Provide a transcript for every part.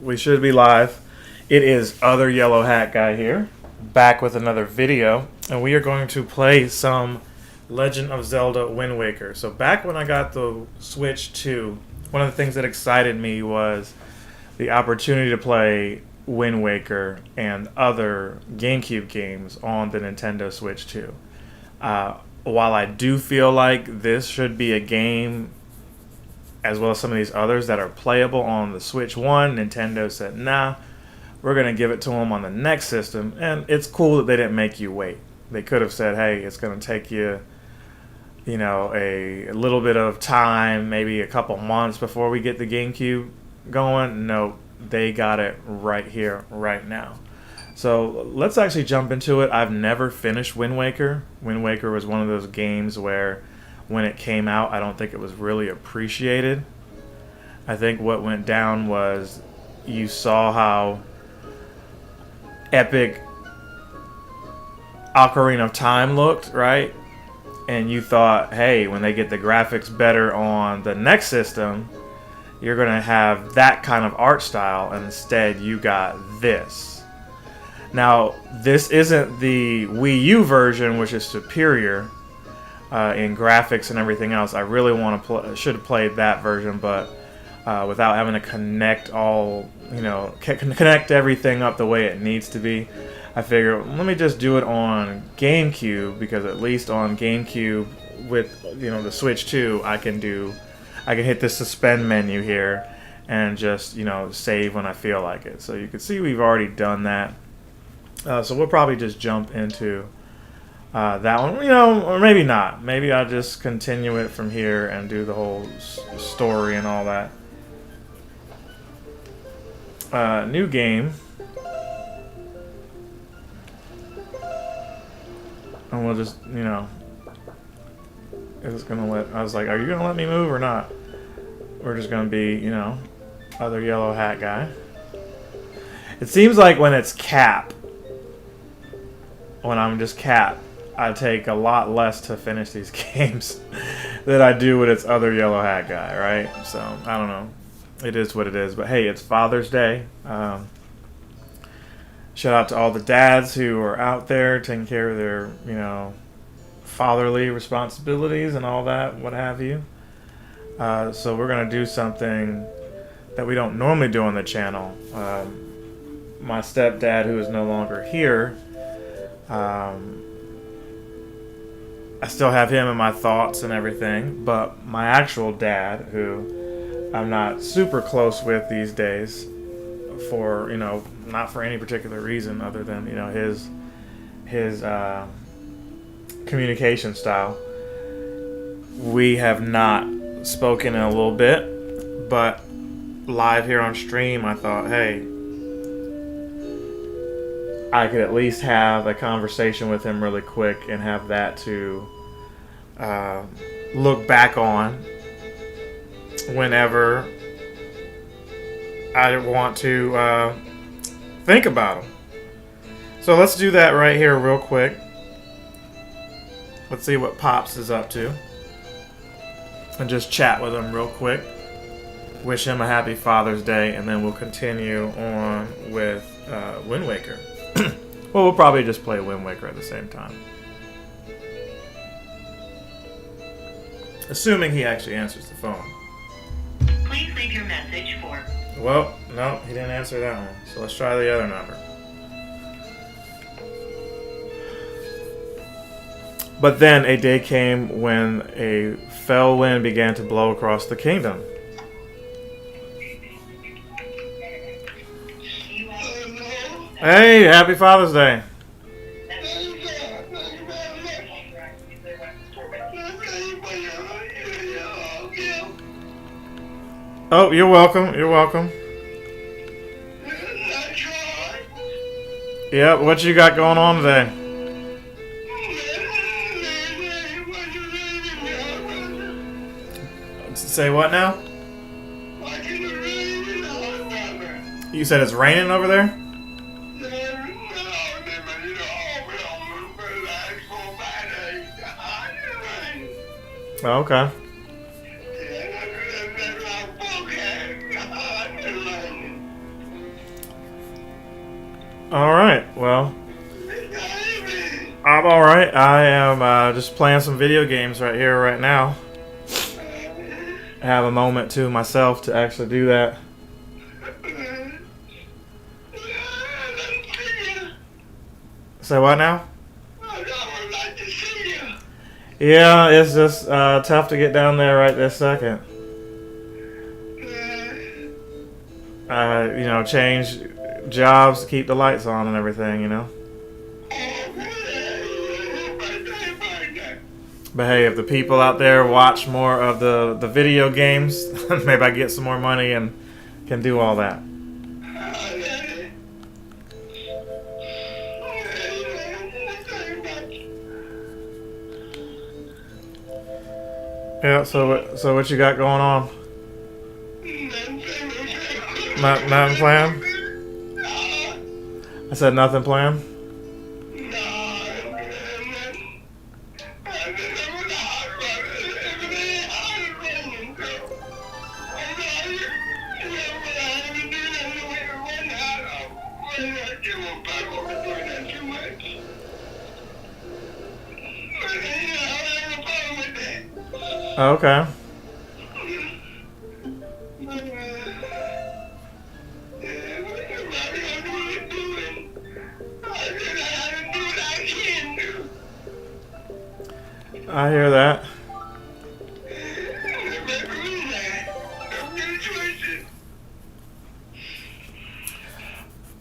we should be live. It is other yellow hat guy here, back with another video, and we are going to play some Legend of Zelda Wind Waker. So back when I got the Switch 2, one of the things that excited me was the opportunity to play Wind Waker and other GameCube games on the Nintendo Switch 2. While I do feel like this should be a game, as well as some of these others that are playable on the Switch 1, Nintendo said, nah, we're going to give it to them on the next system. And it's cool that they didn't make you wait. They could have said, hey, it's going to take you, a little bit of time, maybe a couple months before we get the GameCube going. No, they got it right here, right now. So let's actually jump into it. I've never finished Wind Waker. Wind Waker was one of those games where when it came out, I don't think it was really appreciated. I think what went down was you saw how epic Ocarina of Time looked, right? And you thought, hey, when they get the graphics better on the next system, you're going to have that kind of art style, and instead you got this. Now, this isn't the Wii U version, which is superior in graphics and everything else. I really should have played that version, but without having to connect connect everything up the way it needs to be, I figured, let me just do it on GameCube, because at least on GameCube with the Switch 2, I can hit the suspend menu here and just save when I feel like it. So you can see we've already done that. So we'll probably just jump into that one, or maybe not. Maybe I'll just continue it from here and do the whole story and all that. New game. And we'll just, it's gonna I was like, are you gonna let me move or not? We're just gonna be, other yellow hat guy. It seems like when it's Cap, when I'm just Cap, I take a lot less to finish these games than I do when it's other yellow hat guy, right? So, I don't know. It is what it is. But hey, it's Father's Day. Shout out to all the dads who are out there taking care of their, fatherly responsibilities and all that, what have you. So we're going to do something that we don't normally do on the channel. My stepdad, who is no longer here, I still have him in my thoughts and everything, but my actual dad, who I'm not super close with these days, for not for any particular reason other than his communication style. We have not spoken in a little bit, but live here on stream, I thought, hey, I could at least have a conversation with him really quick and have that to look back on whenever I want to think about him. So let's do that right here real quick. Let's see what Pops is up to. And just chat with him real quick. Wish him a happy Father's Day, and then we'll continue on with Wind Waker. Well, we'll probably just play Wind Waker at the same time. Assuming he actually answers the phone. Please leave your message for... Well, no, he didn't answer that one. So let's try the other number. But then a day came when a fell wind began to blow across the kingdom. Hey, happy Father's Day. Oh, you're welcome. You're welcome. Yep, what you got going on today? Say what now? You said it's raining over there? Oh, okay. All right. Well, I'm all right. I am just playing some video games right here, right now. I have a moment to myself to actually do that. Say what now? Yeah, it's just tough to get down there right this second. Change jobs to keep the lights on and everything, But hey, if the people out there watch more of the video games, maybe I get some more money and can do all that. Yeah, so what you got going on? Nothing planned? I said nothing planned? Okay. I hear that.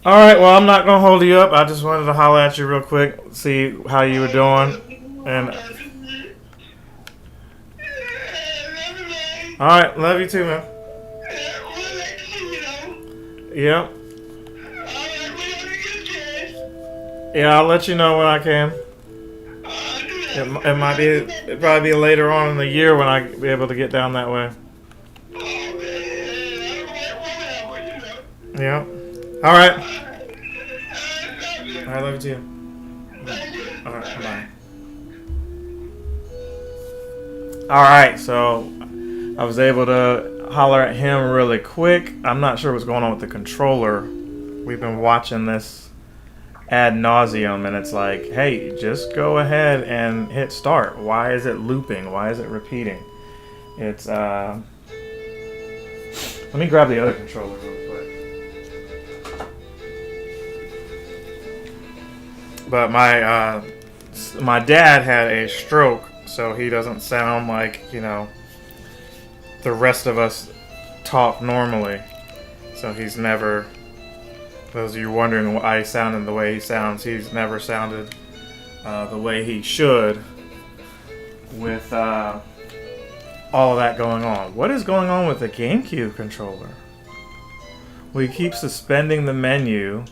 All right, well, I'm not going to hold you up. I just wanted to holler at you real quick, see how you were doing. And all right, love you too, man. Yep. Yeah, I'll let you know when I can. It'd probably be later on in the year when I be able to get down that way. Yeah. All right. I love you too. All right. Bye. All right. So I was able to holler at him really quick. I'm not sure what's going on with the controller. We've been watching this ad nauseum, and it's like, hey, just go ahead and hit start. Why is it looping? Why is it repeating? It's let me grab the other controller real quick. But my dad had a stroke, so he doesn't sound like the rest of us talk normally. So he's never. Those of you wondering why he's sounding the way he sounds, he's never sounded the way he should with all of that going on. What is going on with the GameCube controller? We keep suspending the menu,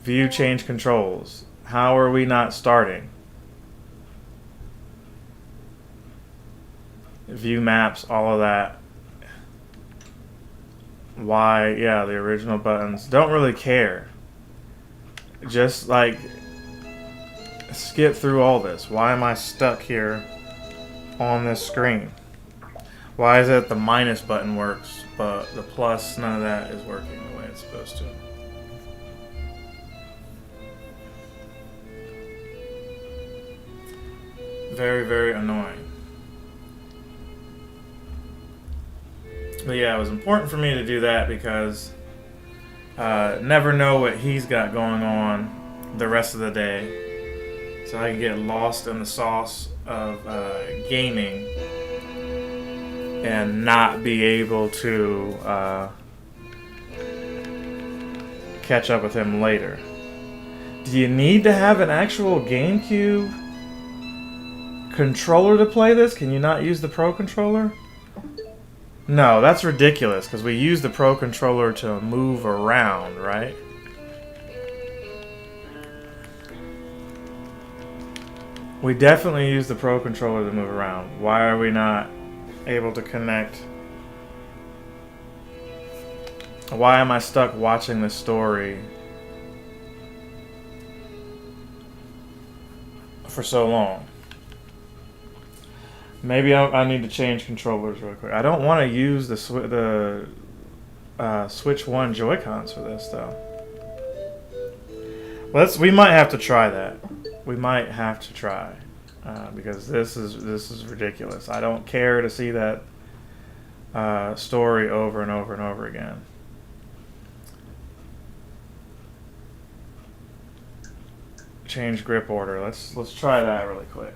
view change controls. How are we not starting? View maps, all of that. Why, yeah, the original buttons. Don't really care. Just like skip through all this. Why am I stuck here on this screen? Why is it the minus button works, but the plus, none of that is working the way it's supposed to? Very, very annoying. But yeah, it was important for me to do that because never know what he's got going on the rest of the day. So I can get lost in the sauce of gaming and not be able to catch up with him later. Do you need to have an actual GameCube controller to play this? Can you not use the Pro controller? No, that's ridiculous, because we use the Pro controller to move around, right? We definitely use the Pro controller to move around. Why are we not able to connect? Why am I stuck watching the story for so long? Maybe I need to change controllers real quick. I don't want to use the Switch 1 Joy-Cons for this, though. We might have to try that. We might have to try because this is ridiculous. I don't care to see that story over and over and over again. Change grip order. Let's try that really quick.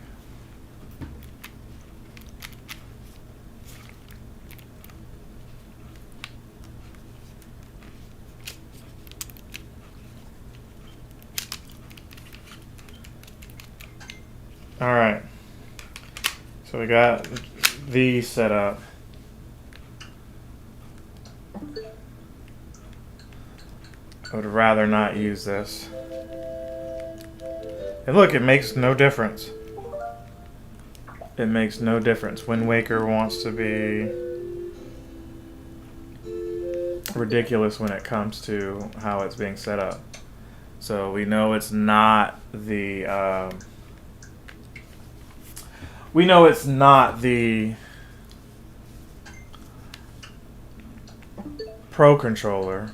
All right. So we got these set up. I would rather not use this. And look, it makes no difference. It makes no difference. Wind Waker wants to be ridiculous when it comes to how it's being set up. So we know it's not the Pro controller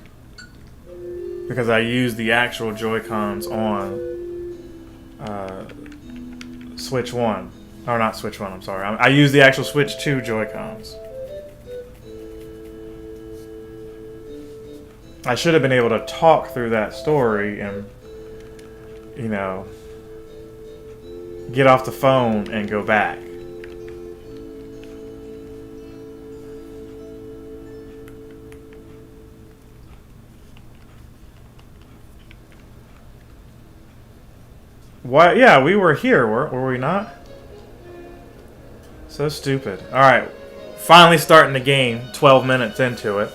because I use the actual Joy-Cons on Switch 1. Or not Switch 1, I'm sorry. I use the actual Switch 2 Joy-Cons. I should have been able to talk through that story and, you know, get off the phone and go back. What? Yeah, we were here, were we not? So stupid. Alright, finally starting the game, 12 minutes into it.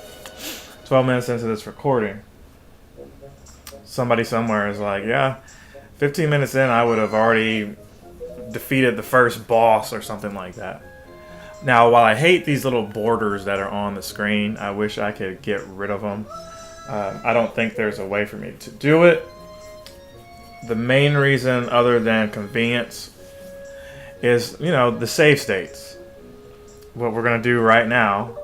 12 minutes into this recording. Somebody somewhere is like, yeah, 15 minutes in I would have already defeated the first boss or something like that. Now, while I hate these little borders that are on the screen, I wish I could get rid of them. I don't think there's a way for me to do it. The main reason, other than convenience, is, you know, the save states. What we're going to do right now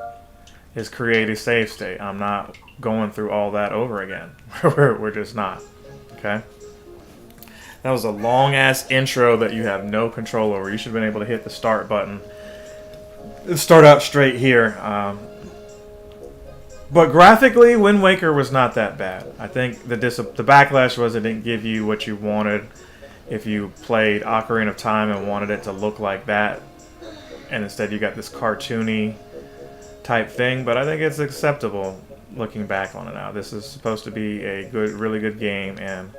is create a save state. I'm not going through all that over again. We're just not. Okay? That was a long-ass intro that you have no control over. You should have been able to hit the start button. Start out straight here. But graphically, Wind Waker was not that bad. I think the backlash was it didn't give you what you wanted if you played Ocarina of Time and wanted it to look like that. And instead you got this cartoony type thing. But I think it's acceptable looking back on it now. This is supposed to be a really good game. And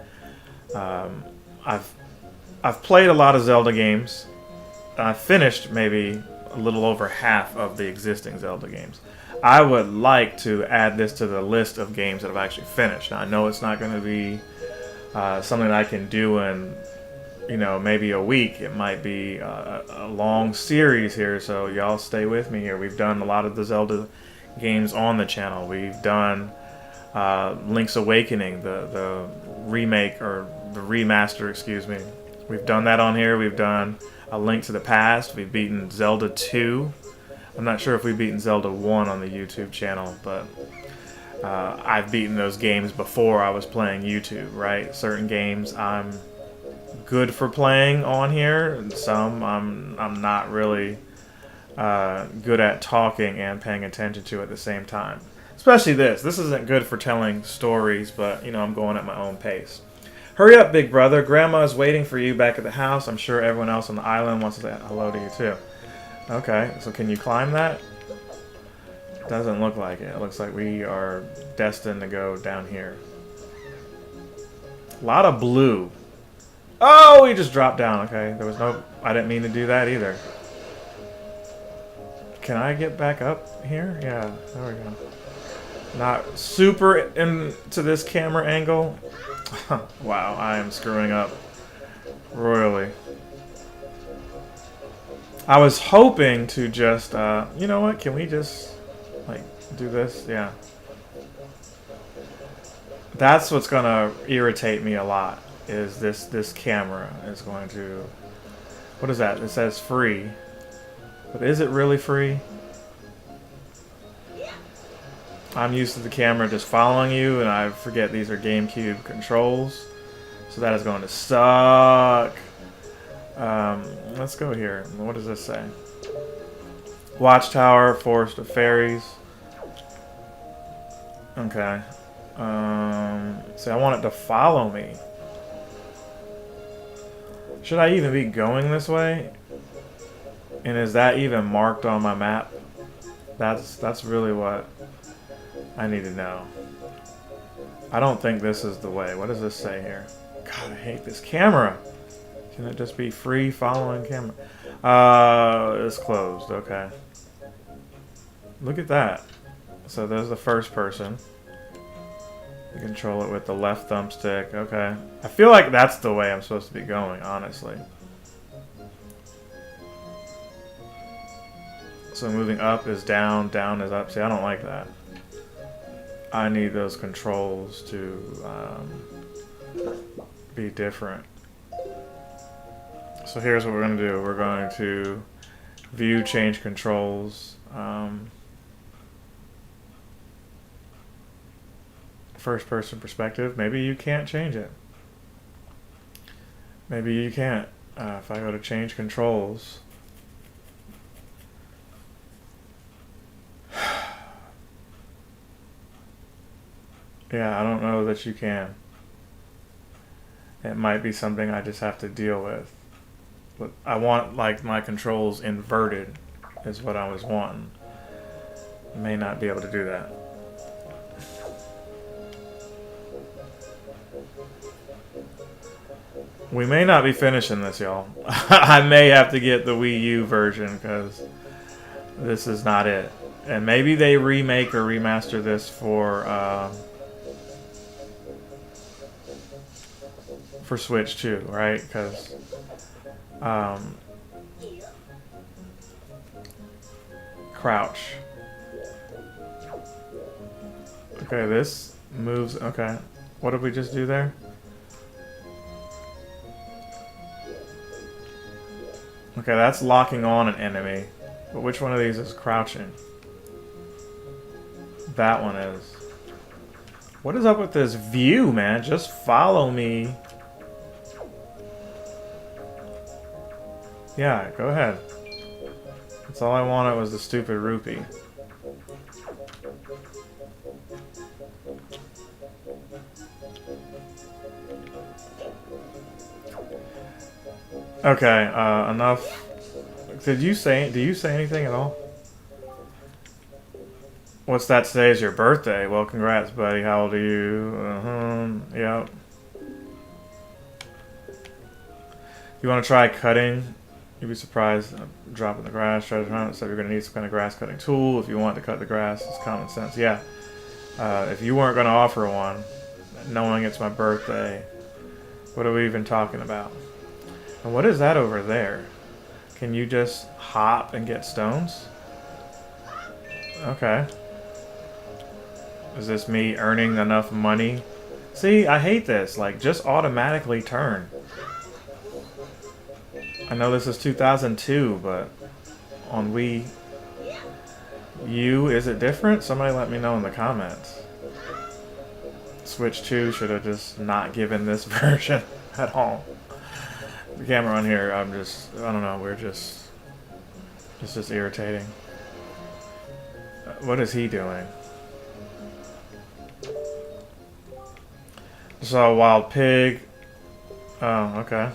I've played a lot of Zelda games. I've finished maybe a little over half of the existing Zelda games. I would like to add this to the list of games that I've actually finished. Now, I know it's not going to be something that I can do in, you know, maybe a week. It might be a long series here, so y'all stay with me here. We've done a lot of the Zelda games on the channel. We've done Link's Awakening, the remake, or the remaster, excuse me. We've done that on here. We've done A Link to the Past. We've beaten Zelda 2. I'm not sure if we've beaten Zelda 1 on the YouTube channel, but I've beaten those games before I was playing YouTube, right? Certain games I'm good for playing on here, and some I'm not really good at talking and paying attention to at the same time. Especially this. This isn't good for telling stories, but, you know, I'm going at my own pace. Hurry up, big brother. Grandma's waiting for you back at the house. I'm sure everyone else on the island wants to say hello to you, too. Okay, so can you climb that? Doesn't look like it. It looks like we are destined to go down here. A lot of blue. Oh, we just dropped down. Okay, there was no... I didn't mean to do that either. Can I get back up here? Yeah, there we go. Not super into this camera angle. Wow, I am screwing up royally. I was hoping to just, you know what, can we just, like, do this? Yeah. That's what's going to irritate me a lot, is this camera is going to, what is that? It says free. But is it really free? I'm used to the camera just following you, and I forget these are GameCube controls. So that is going to suck. Let's go here. What does this say? Watchtower, Forest of Fairies. Okay. See, I want it to follow me. Should I even be going this way? And is that even marked on my map? That's really what I need to know. I don't think this is the way. What does this say here? God, I hate this camera. Can it just be free following camera? It's closed. Okay. Look at that. So there's the first person. You control it with the left thumbstick. Okay. I feel like that's the way I'm supposed to be going, honestly. So moving up is down, down is up. See, I don't like that. I need those controls to be different. So here's what we're going to do. We're going to view, change controls. First person perspective. Maybe you can't change it. Maybe you can't. If I go to change controls. Yeah, I don't know that you can. It might be something I just have to deal with. But I want, like, my controls inverted is what I was wanting. I may not be able to do that. We may not be finishing this, y'all. I may have to get the Wii U version because this is not it. And maybe they remake or remaster this for Switch too, right? Because crouch. Okay, this moves. Okay, what did we just do there? Okay, that's locking on an enemy. But which one of these is crouching? That one is. What is up with this view, man? Just follow me. Yeah, go ahead. That's all I wanted was the stupid rupee. Okay, enough. Do you say anything at all? What's that? Today's your birthday. Well, congrats, buddy. How old are you? Yep. You want to try cutting? You'd be surprised. Dropping the grass, try to run it, so you're going to need some kind of grass cutting tool if you want to cut the grass. It's common sense. Yeah. If you weren't going to offer one, knowing it's my birthday, what are we even talking about? And what is that over there? Can you just hop and get stones? Okay. Is this me earning enough money? See, I hate this. Like, just automatically turn. I know this is 2002, but on Wii U, is it different? Somebody let me know in the comments. Switch 2 should have just not given this version at all. The camera on here, I don't know, it's just irritating. What is he doing? Saw a wild pig. Oh, okay.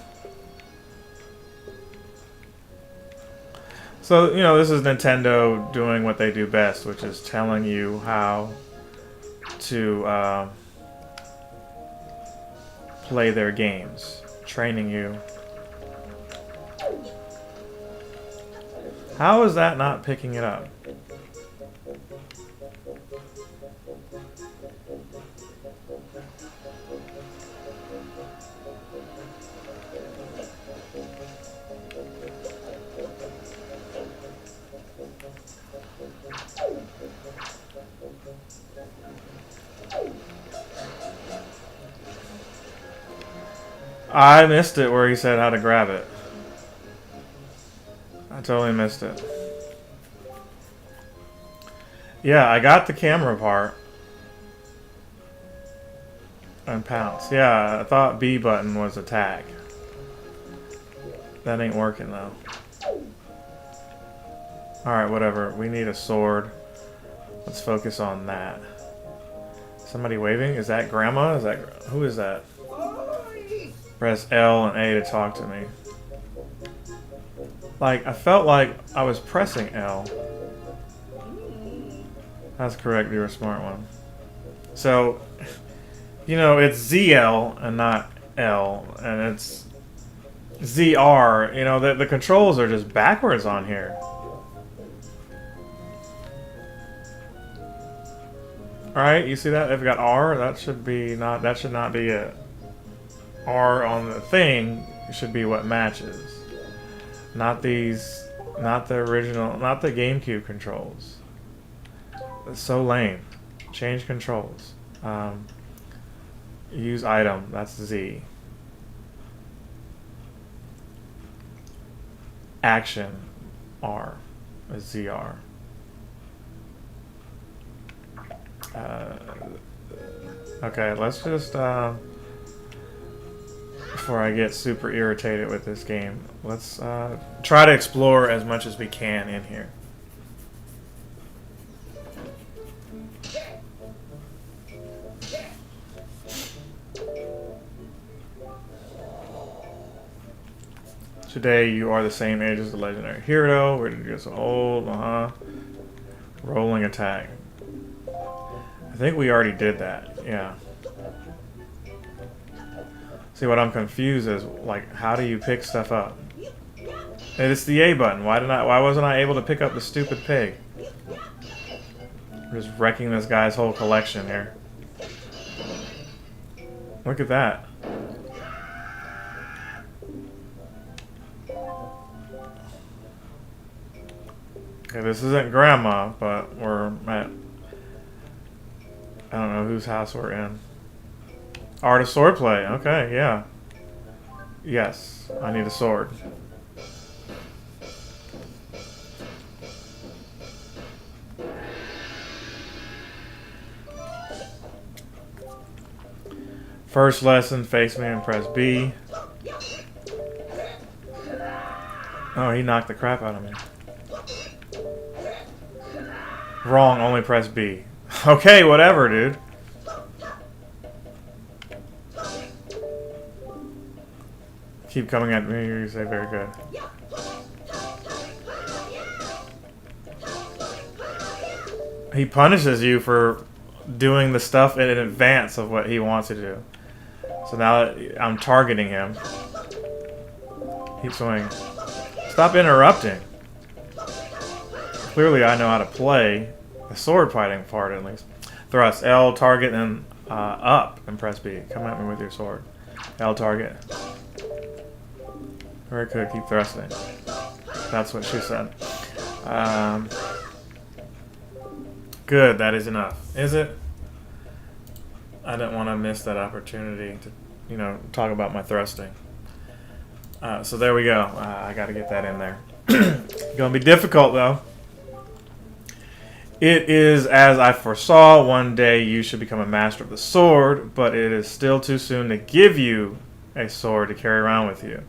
So, you know, this is Nintendo doing what they do best, which is telling you how to play their games. Training you. How is that not picking it up? I missed it where he said how to grab it. I totally missed it. Yeah, I got the camera part. And pounce. Yeah, I thought B button was attack. That ain't working though. Alright, whatever. We need a sword. Let's focus on that. Somebody waving? Is that Grandma? Is that... Who is that? Press L and A to talk to me. Like, I felt like I was pressing L. That's correct, you're a smart one. So, you know, it's ZL and not L, and it's ZR. You know, the controls are just backwards on here. Alright, you see that? They've got R, that should be not, that should not be it. R on the thing should be what matches. Not these, not the original, not the GameCube controls. It's so lame. Change controls. Use item, that's Z. Action, R, is ZR. Okay, let's just, before I get super irritated with this game, let's try to explore as much as we can in here. Today you are the same age as the legendary hero. We're just so old, Rolling attack. I think we already did that, yeah. See, what I'm confused is, like, how do you pick stuff up? And it's the A button. Why wasn't I able to pick up the stupid pig? I'm just wrecking this guy's whole collection here. Look at that. Okay, this isn't Grandma, but we're at... I don't know whose house we're in. Art of swordplay. Okay, yeah. Yes, I need a sword. First lesson, face me and press B. Oh, he knocked the crap out of me. Wrong, only press B. Okay, whatever, dude. Keep coming at me, you say very good. He punishes you for doing the stuff in advance of what he wants you to do. So now that I'm targeting him. Keep swinging. Stop interrupting. Clearly I know how to play the sword fighting part at least. Thrust, L, target, and up, and press B. Come at me with your sword. L, target. Very good, keep thrusting. That's what she said. Good, that is enough. Is it? I didn't want to miss that opportunity to, you know, talk about my thrusting. So there we go. I got to get that in there. Gonna be difficult though. It is as I foresaw. One day you should become a master of the sword, but it is still too soon to give you a sword to carry around with you.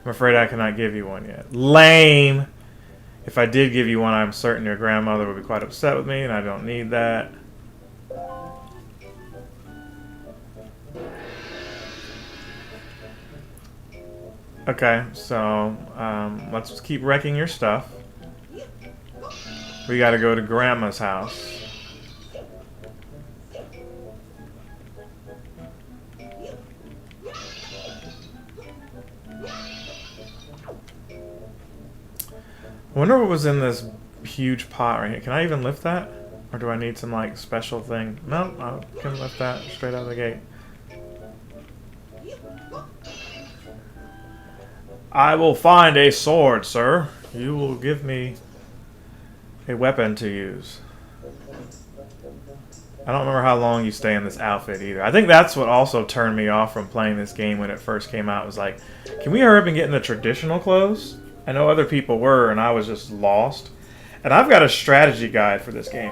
I'm afraid I cannot give you one yet. Lame! If I did give you one, I'm certain your grandmother would be quite upset with me, and I don't need that. Okay, so let's just keep wrecking your stuff. We gotta go to Grandma's house. I wonder what was in this huge pot right here. Can I even lift that? Or do I need some like special thing? No, I can lift that straight out of the gate. I will find a sword, sir. You will give me a weapon to use. I don't remember how long you stay in this outfit either. I think that's what also turned me off from playing this game when it first came out. It was like, can we hurry up and get in the traditional clothes? I know other people were, and I was just lost. And I've got a strategy guide for this game.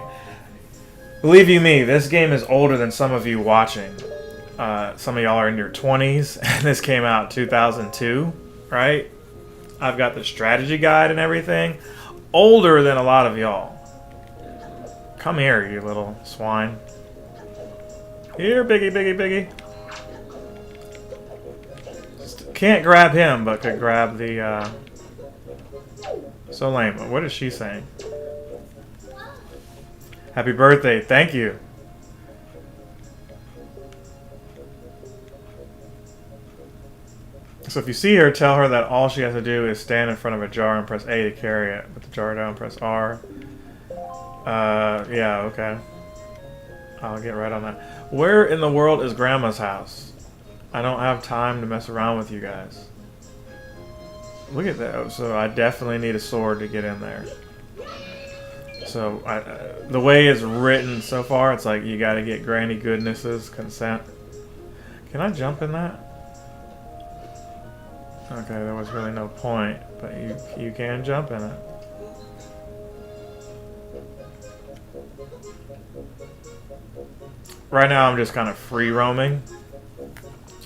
Believe you me, this game is older than some of you watching. some of y'all are in your 20s, and this came out 2002, right? I've got the strategy guide and everything. Older than a lot of y'all. Come here, you little swine. Here, Biggie, Biggie, Biggie. Just can't grab him, but could grab the, So lame. What is she saying? Happy birthday. Thank you. So if you see her, tell her that all she has to do is stand in front of a jar and press A to carry it. Put the jar down, press R. Yeah, okay. I'll get right on that. Where in the world is Grandma's house? I don't have time to mess around with you guys. Look at that. So I definitely need a sword to get in there. So the way it's written so far, it's like you gotta get Granny Goodness's consent. Can I jump in that? Okay, there was really no point, but you can jump in it. Right now I'm just kind of free roaming.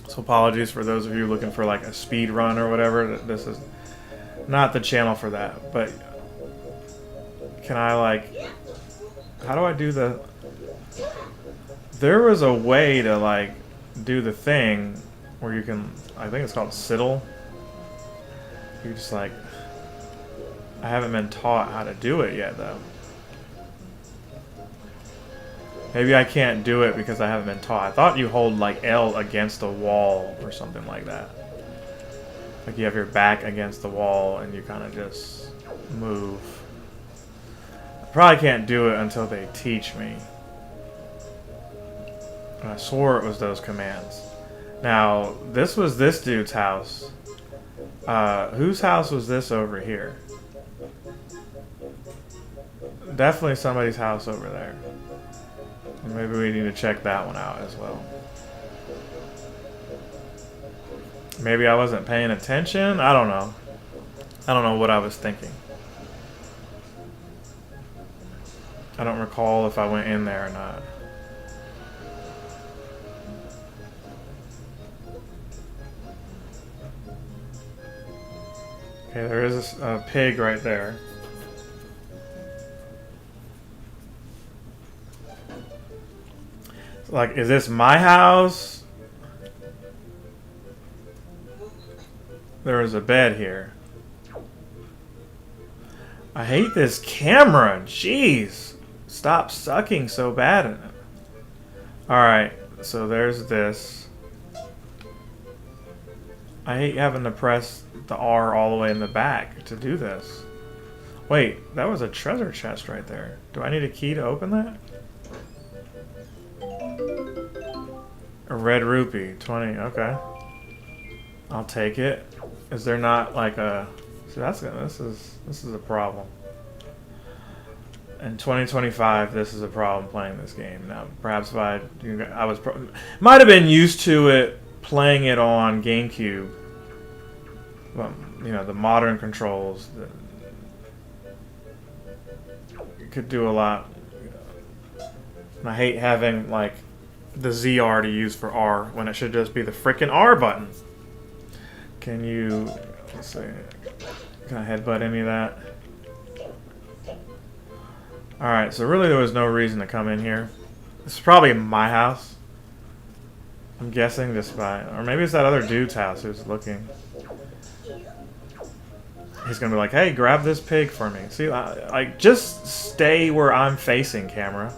So apologies for those of you looking for like a speed run or whatever. This is not the channel for that. But can I like... How do I do the... There was a way to like do the thing where you can... I think it's called Siddle. You just like... I haven't been taught how to do it yet though. Maybe I can't do it because I haven't been taught. I thought you hold like L against a wall or something like that. Like you have your back against the wall and you kind of just move. I probably can't do it until they teach me. I swore it was those commands. Now, this was this dude's house. Whose house was this over here? Definitely somebody's house over there. Maybe we need to check that one out as well. Maybe I wasn't paying attention? I don't know. I don't know what I was thinking. I don't recall if I went in there or not. Okay, there is a pig right there. Like, is this my house? There is a bed here. I hate this camera. Jeez. Stop sucking so bad in it. Alright, so there's this. I hate having to press the R all the way in the back to do this. Wait, that was a treasure chest right there. Do I need a key to open that? A red rupee, 20, okay. I'll take it. Is there not like a... See, that's good. This is a problem. In 2025, this is a problem playing this game. Now, perhaps if I was might have been used to it playing it on GameCube. Well, you know, the modern controls. It could do a lot. And I hate having like the ZR to use for R when it should just be the frickin' R button. Can you, let's see, can I headbutt any of that? Alright, so really there was no reason to come in here. This is probably my house. I'm guessing just by, or maybe it's that other dude's house who's looking. He's gonna be like, hey, grab this pig for me. See, like, just stay where I'm facing, camera.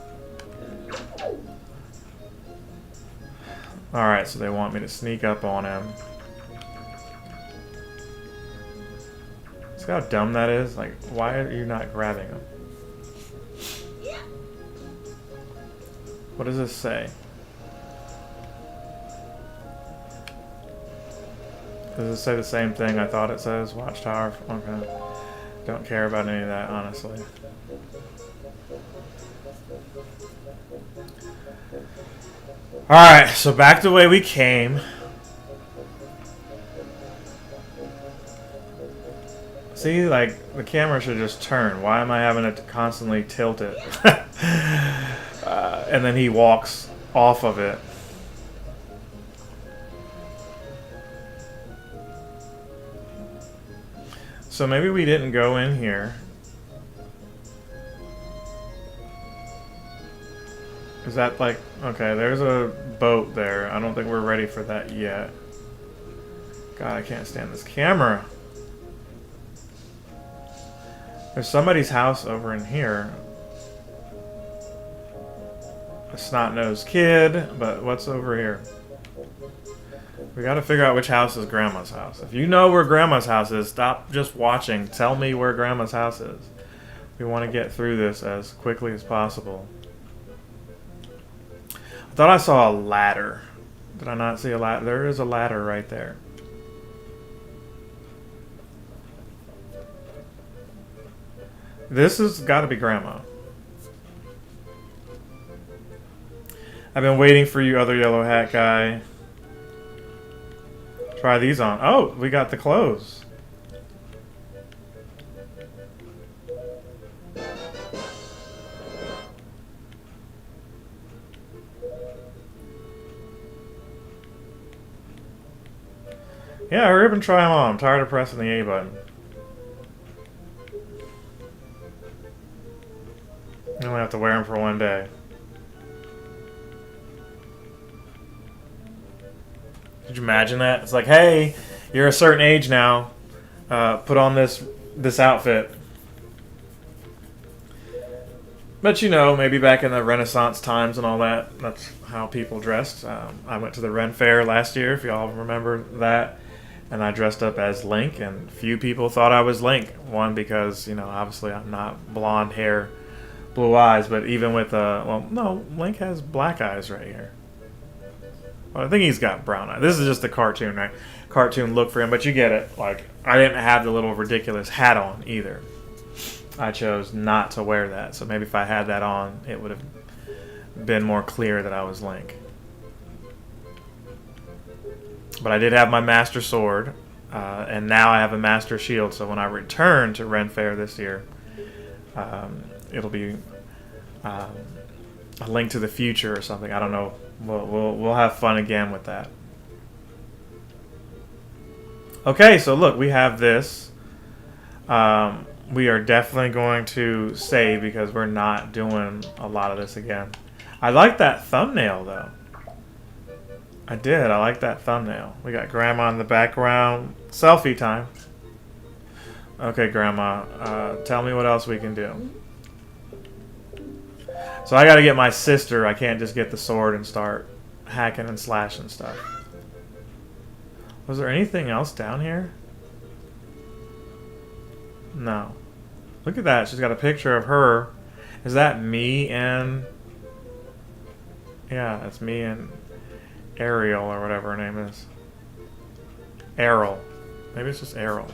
Alright, so they want me to sneak up on him. See how dumb that is? Like, why are you not grabbing him? What does this say? Does it say the same thing I thought it says? Watchtower? Okay. Don't care about any of that, honestly. Alright, so back the way we came. See, like, the camera should just turn. Why am I having to constantly tilt it? And then he walks off of it. So maybe we didn't go in here. Is that like... Okay, there's a boat there. I don't think we're ready for that yet. God, I can't stand this camera. There's somebody's house over in here. A snot-nosed kid, but what's over here? We gotta figure out which house is Grandma's house. If you know where Grandma's house is, stop just watching. Tell me where Grandma's house is. We want to get through this as quickly as possible. I thought I saw a ladder. Did I not see a ladder? There is a ladder right there. This has got to be Grandma. I've been waiting for you, other yellow hat guy. Try these on. Oh, we got the clothes. Yeah, hurry up and try them on. I'm tired of pressing the A button. I only have to wear them for one day. Could you imagine that? It's like, hey, you're a certain age now. Put on this outfit. But you know, maybe back in the Renaissance times and all that, that's how people dressed. I went to the Ren Fair last year, if y'all remember that. And I dressed up as Link, and few people thought I was Link. One, because, you know, obviously I'm not blonde hair, blue eyes, but even with, well, no, Link has black eyes right here. Well, I think he's got brown eyes. This is just the cartoon, right? Cartoon look for him, but you get it. Like, I didn't have the little ridiculous hat on either. I chose not to wear that, so maybe if I had that on, it would have been more clear that I was Link. But I did have my Master Sword, and now I have a Master Shield, so when I return to Ren Fair this year, it'll be a Link to the Future or something. I don't know. We'll have fun again with that. Okay, so look, we have this. We are definitely going to save because we're not doing a lot of this again. I like that thumbnail, though. I did. I like that thumbnail. We got Grandma in the background. Selfie time. Okay, Grandma. Tell me what else we can do. So I got to get my sister. I can't just get the sword and start hacking and slashing stuff. Was there anything else down here? No. Look at that. She's got a picture of her. Is that me and... Yeah, that's me and Ariel or whatever her name is. Errol. Maybe it's just Errol.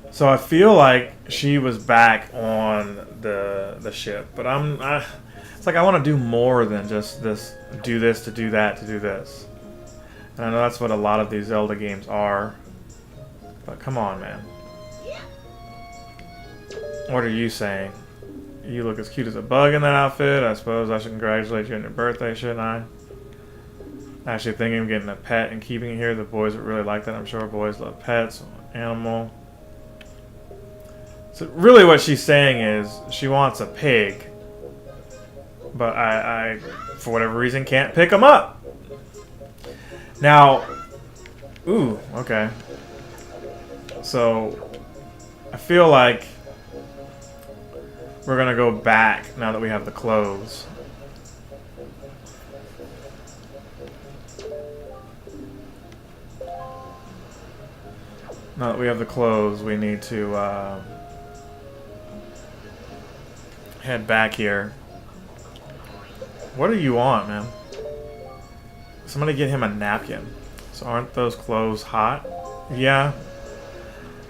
So I feel like she was back on the ship, but it's like I want to do more than just this. Do this to do that to do this. And I know that's what a lot of these Zelda games are. But come on, man. What are you saying? You look as cute as a bug in that outfit. I suppose I should congratulate you on your birthday, shouldn't I? Actually thinking of getting a pet and keeping it here. The boys would really like that. I'm sure boys love pets. Animal. So really what she's saying is she wants a pig. But I for whatever reason, can't pick them up. Now, ooh, okay. So, I feel like we're gonna go back now that we have the clothes. Now that we have the clothes, we need to head back here. What do you want, man? Somebody get him a napkin. So aren't those clothes hot? Yeah.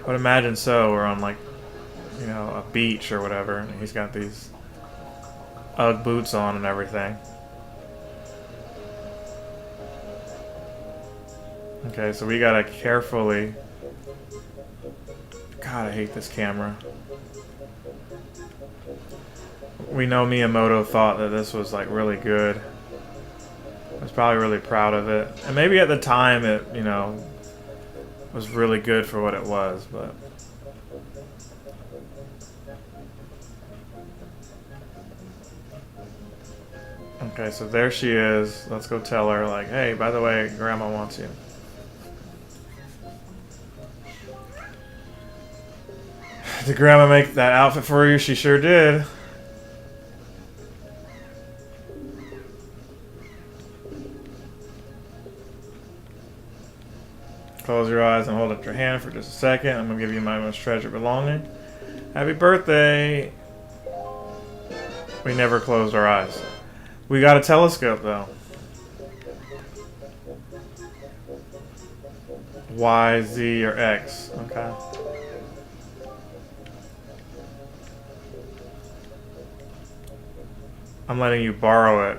I would imagine so. We're on like, you know, a beach or whatever. And he's got these Ugg boots on and everything. Okay, so we gotta carefully... God, I hate this camera. We know Miyamoto thought that this was like really good. There's probably really proud of it. And maybe at the time it, you know, was really good for what it was, but... Okay, so there she is. Let's go tell her, like, hey, by the way, Grandma wants you. Did Grandma make that outfit for you? She sure did. Close your eyes and hold up your hand for just a second. I'm going to give you my most treasured belonging. Happy birthday. We never closed our eyes. We got a telescope, though. Y, Z, or X. Okay. I'm letting you borrow it.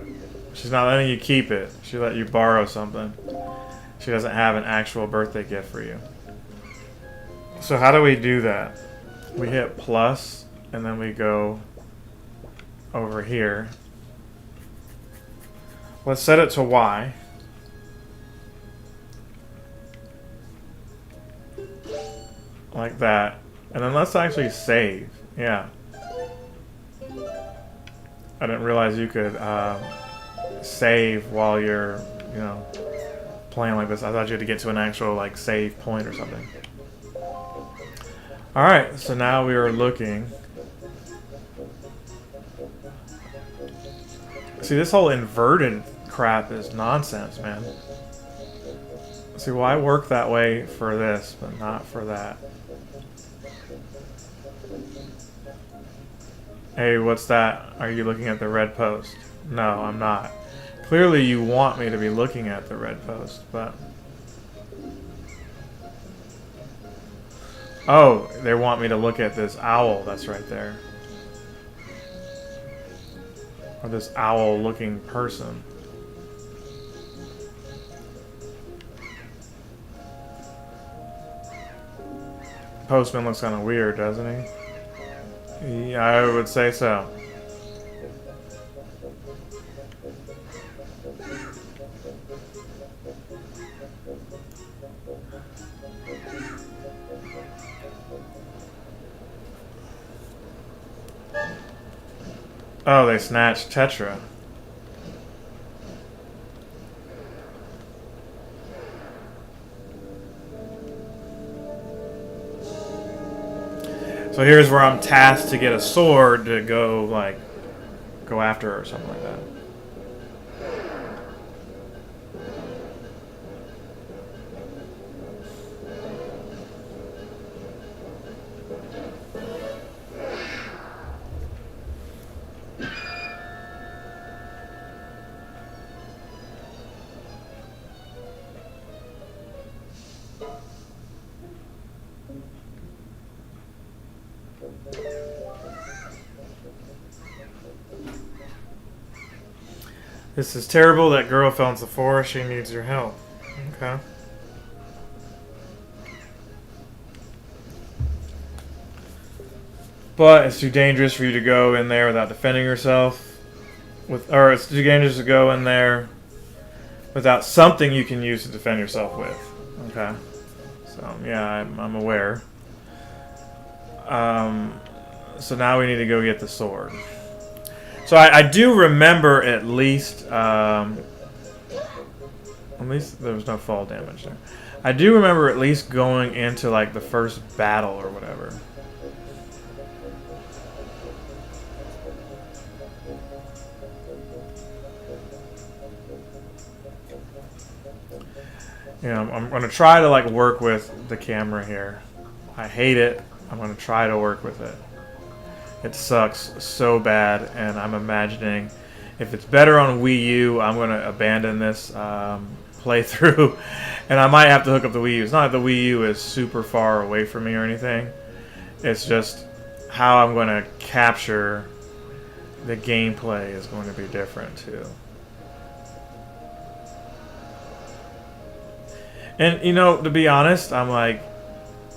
She's not letting you keep it. She let you borrow something. She doesn't have an actual birthday gift for you. So how do we do that? We hit plus, and then we go over here. Let's set it to Y. Like that. And then let's actually save. Yeah. I didn't realize you could save while you're, you know, playing like this. I thought you had to get to an actual, like, save point or something. Alright, so now we are looking. See, this whole inverted crap is nonsense, man. See, why work that way for this, but not for that? Hey, what's that? Are you looking at the red post? No, I'm not. Clearly you want me to be looking at the red post, but... Oh, they want me to look at this owl that's right there. Or this owl-looking person. Postman looks kind of weird, doesn't he? Yeah, I would say so. Oh, they snatched Tetra. So here's where I'm tasked to get a sword to go, like, go after her or something like that. This is terrible. That girl fell into the forest. She needs your help. Okay. But it's too dangerous for you to go in there without defending yourself. Or it's too dangerous to go in there without something you can use to defend yourself with. Okay. So, yeah, I'm aware. So now we need to go get the sword. So I do remember at least there was no fall damage there. I do remember at least going into like the first battle or whatever. You know, I'm going to try to like work with the camera here. I hate it. I'm going to try to work with it. It sucks so bad, and I'm imagining if it's better on Wii U, I'm going to abandon this playthrough, and I might have to hook up the Wii U. It's not that the Wii U is super far away from me or anything. It's just how I'm going to capture the gameplay is going to be different, too. And, you know, to be honest, I'm like,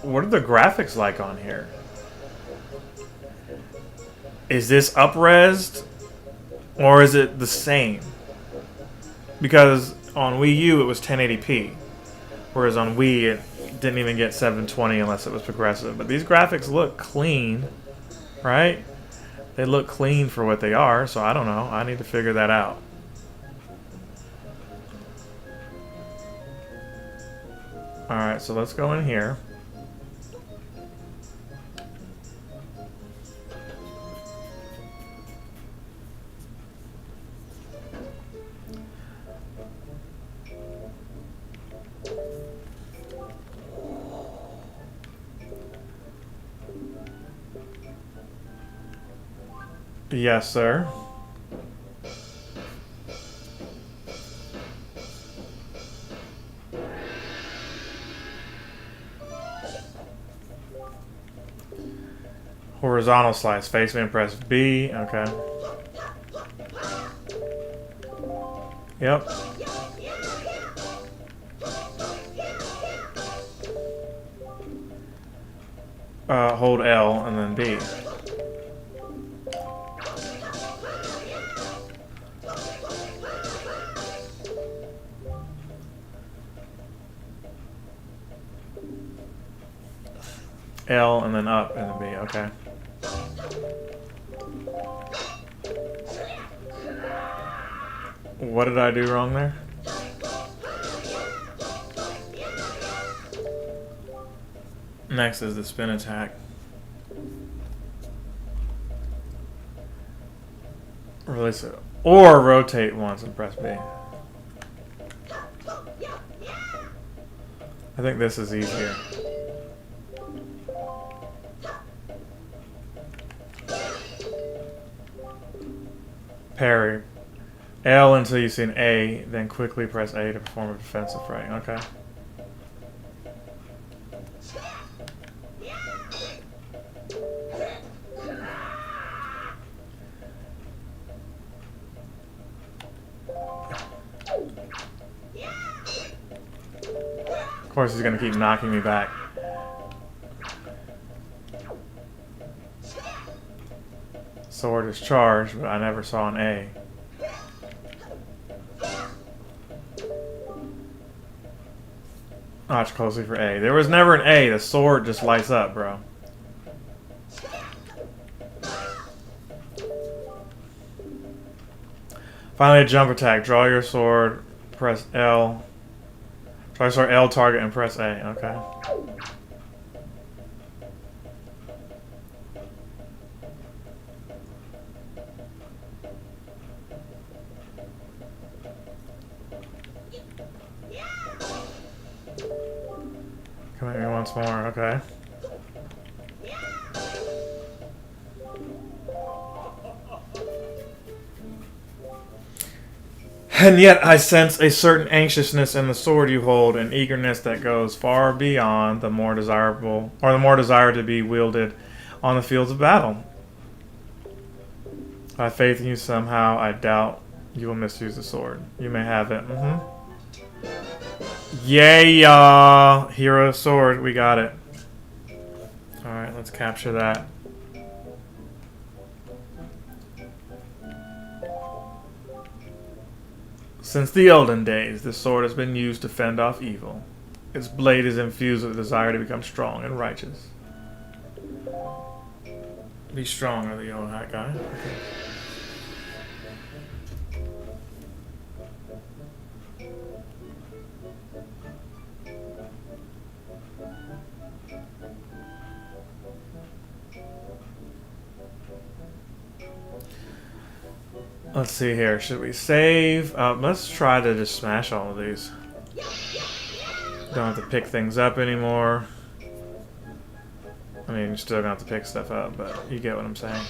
what are the graphics like on here? Is this up-resed, or is it the same? Because on Wii U it was 1080p, whereas on Wii it didn't even get 720 unless it was progressive. But these graphics look clean, right? They look clean for what they are, so I don't know. I need to figure that out. Alright, so let's go in here. Yes, sir. Horizontal slice. Face me and press B. Okay. Yep. Hold L and then B. L and then up and then B. Okay. What did I do wrong there? Next is the spin attack. Release it. Or rotate once and press B. I think this is easier. Parry. L until you see an A, then quickly press A to perform a defensive frame. Okay. Of course he's gonna keep knocking me back. Sword is charged, but I never saw an A. Watch closely for A. There was never an A. The sword just lights up, bro. Finally, a jump attack. Draw your sword. Press L. Draw your sword, L target, and press A. Okay. Come at me once more, okay. And yet I sense a certain anxiousness in the sword you hold, an eagerness that goes far beyond the more desirable, or the more desire to be wielded on the fields of battle. I have faith in you somehow. I doubt you will misuse the sword. You may have it. Yeah, hero sword, we got it. Alright, let's capture that. Since the olden days, this sword has been used to fend off evil. Its blade is infused with a desire to become strong and righteous. Be strong, or the old hat guy. Okay. Let's see here. Should we save? Let's try to just smash all of these. Don't have to pick things up anymore. I mean, you're still gonna have to pick stuff up, but you get what I'm saying.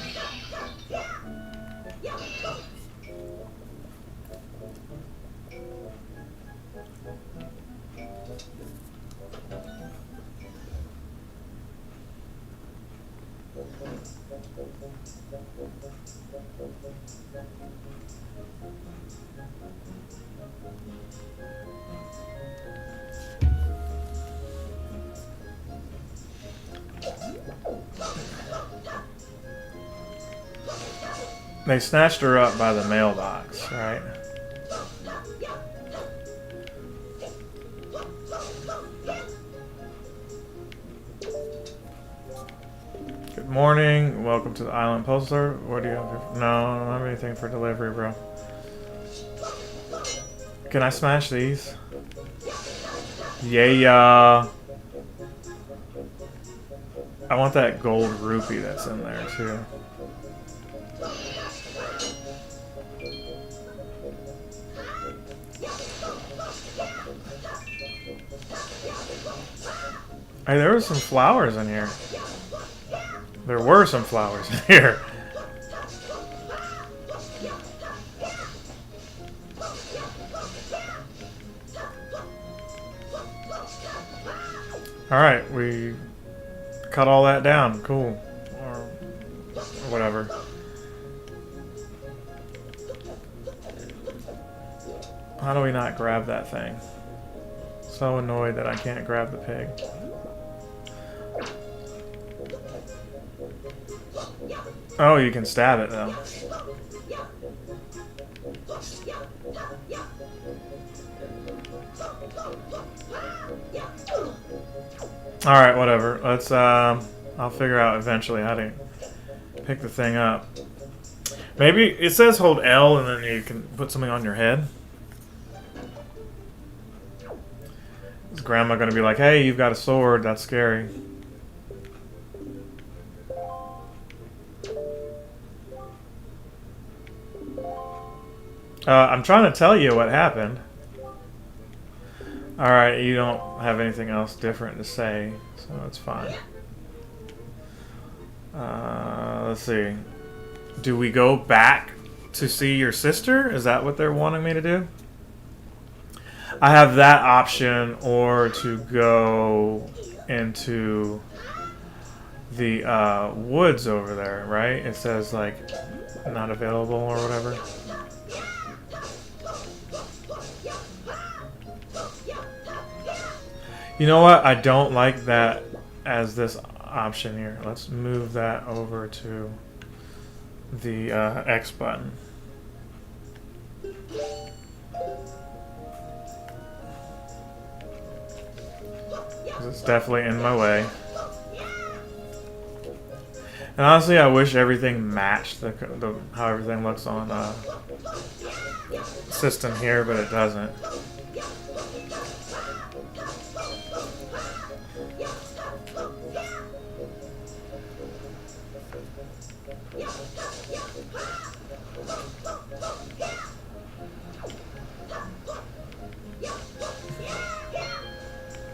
They snatched her up by the mailbox, right? Morning. Welcome to the Island Postal. What do you have? No, I don't have anything for delivery, bro. Can I smash these? Yeah. I want that gold rupee that's in there too. Hey, there were some flowers in here. There were some flowers in here. Alright, we cut all that down. Cool. Or whatever. How do we not grab that thing? So annoyed that I can't grab the pig. Oh, you can stab it though. Alright, whatever. Let's, I'll figure out eventually how to pick the thing up. Maybe, it says hold L and then you can put something on your head. Is Grandma gonna be like, hey, you've got a sword, that's scary. I'm trying to tell you what happened. Alright, you don't have anything else different to say, so that's fine. Let's see. Do we go back to see your sister? Is that what they're wanting me to do? I have that option, or to go into the woods over there, right? It says, like, not available or whatever. You know what? I don't like that as this option here. Let's move that over to the X button. Because it's definitely in my way. And honestly, I wish everything matched the how everything looks on system here, but it doesn't.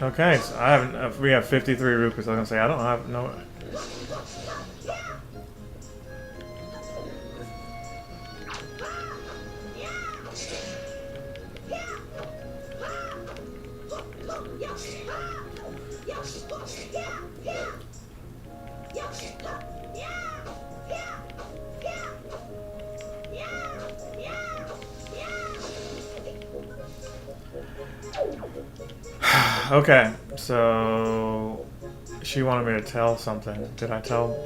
Okay, so I haven't. We have 53 rupees. I was gonna say I don't have no. Okay, so she wanted me to tell something. Did I tell?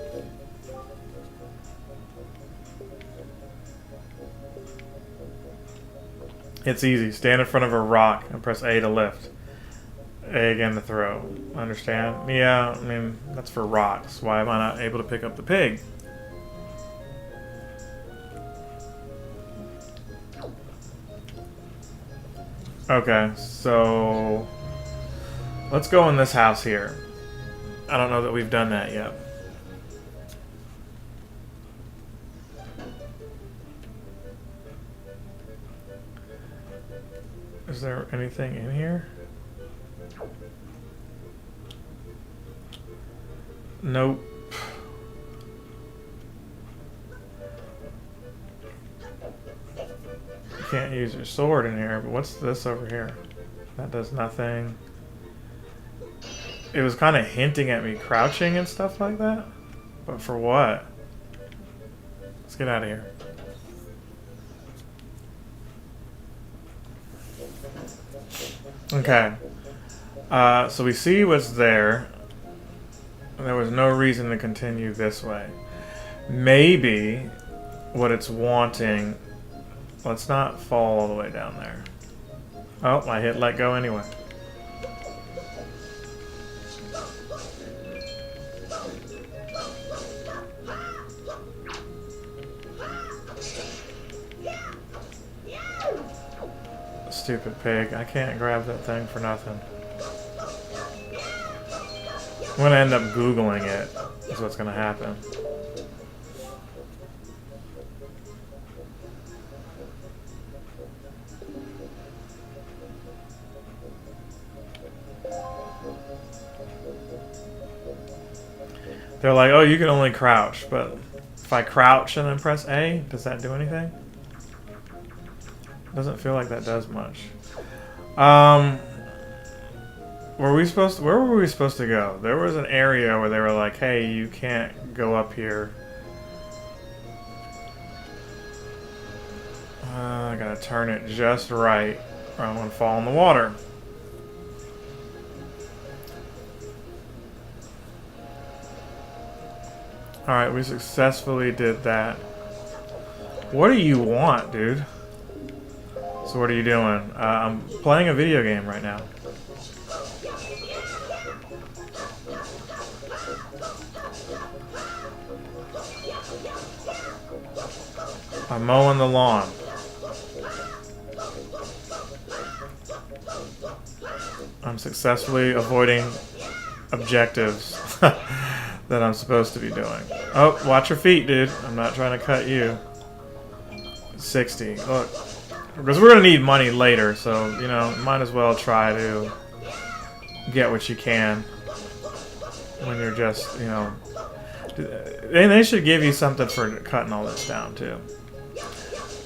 It's easy. Stand in front of a rock and press A to lift. A again to throw. Understand? Yeah, I mean, that's for rocks. Why am I not able to pick up the pig? Okay, so let's go in this house here. I don't know that we've done that yet. Is there anything in here? Nope. You can't use your sword in here, but what's this over here? That does nothing. It was kind of hinting at me crouching and stuff like that. But for what? Let's get out of here. Okay. So we see what's there. There was no reason to continue this way. Maybe what it's wanting... Let's not fall all the way down there. Oh, I hit let go anyway. Stupid pig. I can't grab that thing for nothing. I'm gonna end up Googling it. That's what's gonna happen. They're like, oh, you can only crouch, but if I crouch and then press A, does that do anything? Doesn't feel like that does much. Where were we supposed to go? There was an area where they were like, hey, you can't go up here. I gotta turn it just right, or I'm gonna fall in the water. Alright, we successfully did that. What do you want, dude? So what are you doing? I'm playing a video game right now. I'm mowing the lawn. I'm successfully avoiding objectives that I'm supposed to be doing. Oh, watch your feet, dude. I'm not trying to cut you. 60. Look. Because we're going to need money later, so, you know, might as well try to get what you can when you're just, you know... And they should give you something for cutting all this down, too.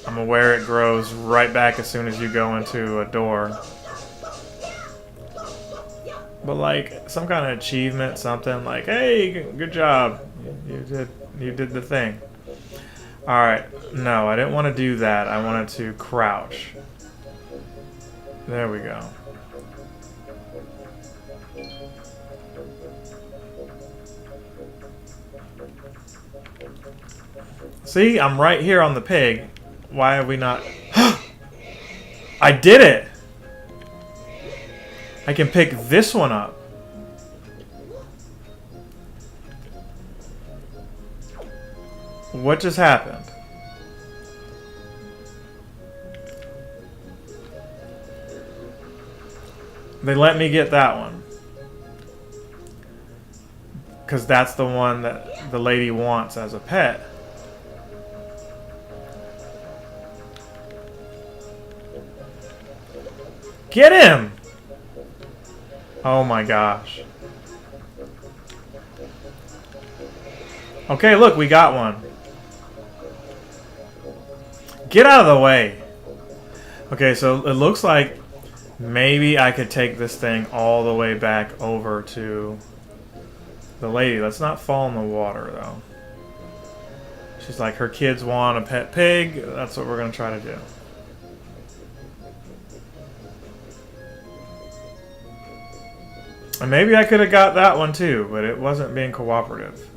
I'm aware it grows right back as soon as you go into a door. But, like, some kind of achievement, something like, hey, good job. You did the thing. Alright, no, I didn't want to do that. I wanted to crouch. There we go. See, I'm right here on the pig. Why are we not... I did it! I can pick this one up. What just happened? They let me get that one. Because that's the one that the lady wants as a pet. Get him! Oh my gosh. Okay, look, we got one. Get out of the way. Okay, so it looks like maybe I could take this thing all the way back over to the lady. Let's not fall in the water, though. She's like, her kids want a pet pig. That's what we're going to try to do. And maybe I could have got that one, too, but it wasn't being cooperative.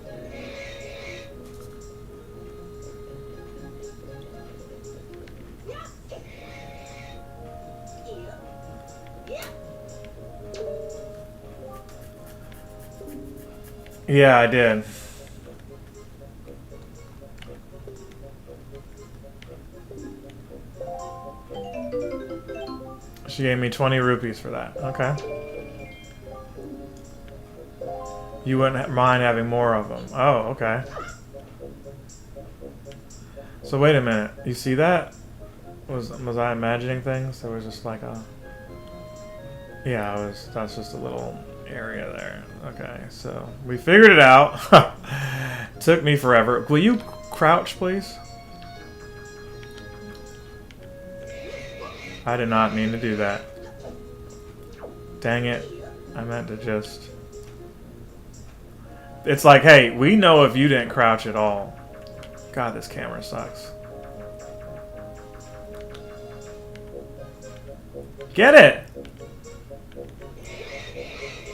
Yeah, I did. She gave me 20 rupees for that. Okay. You wouldn't mind having more of them. Oh, okay. So wait a minute. You see that? Was I imagining things? There was just like a... Yeah, that's just a little area there. Okay, so we figured it out. Took me forever. Will you crouch, please? I did not mean to do that. Dang it. I meant to just... It's like, hey, we know if you didn't crouch at all. God, this camera sucks. Get it!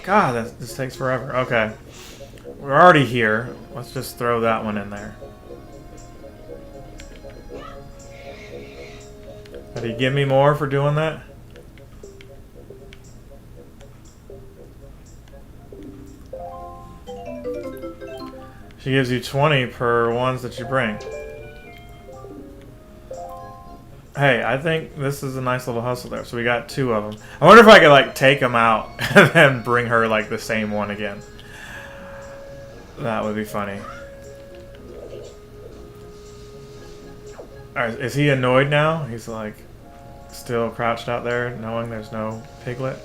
God, this takes forever. Okay. We're already here. Let's just throw that one in there. Did he give me more for doing that? She gives you 20 per ones that you bring. Hey, I think this is a nice little hustle there. So we got 2 of them. I wonder if I could like take them out and then bring her like the same one again. That would be funny. Alright, is he annoyed now? He's like still crouched out there knowing there's no piglet.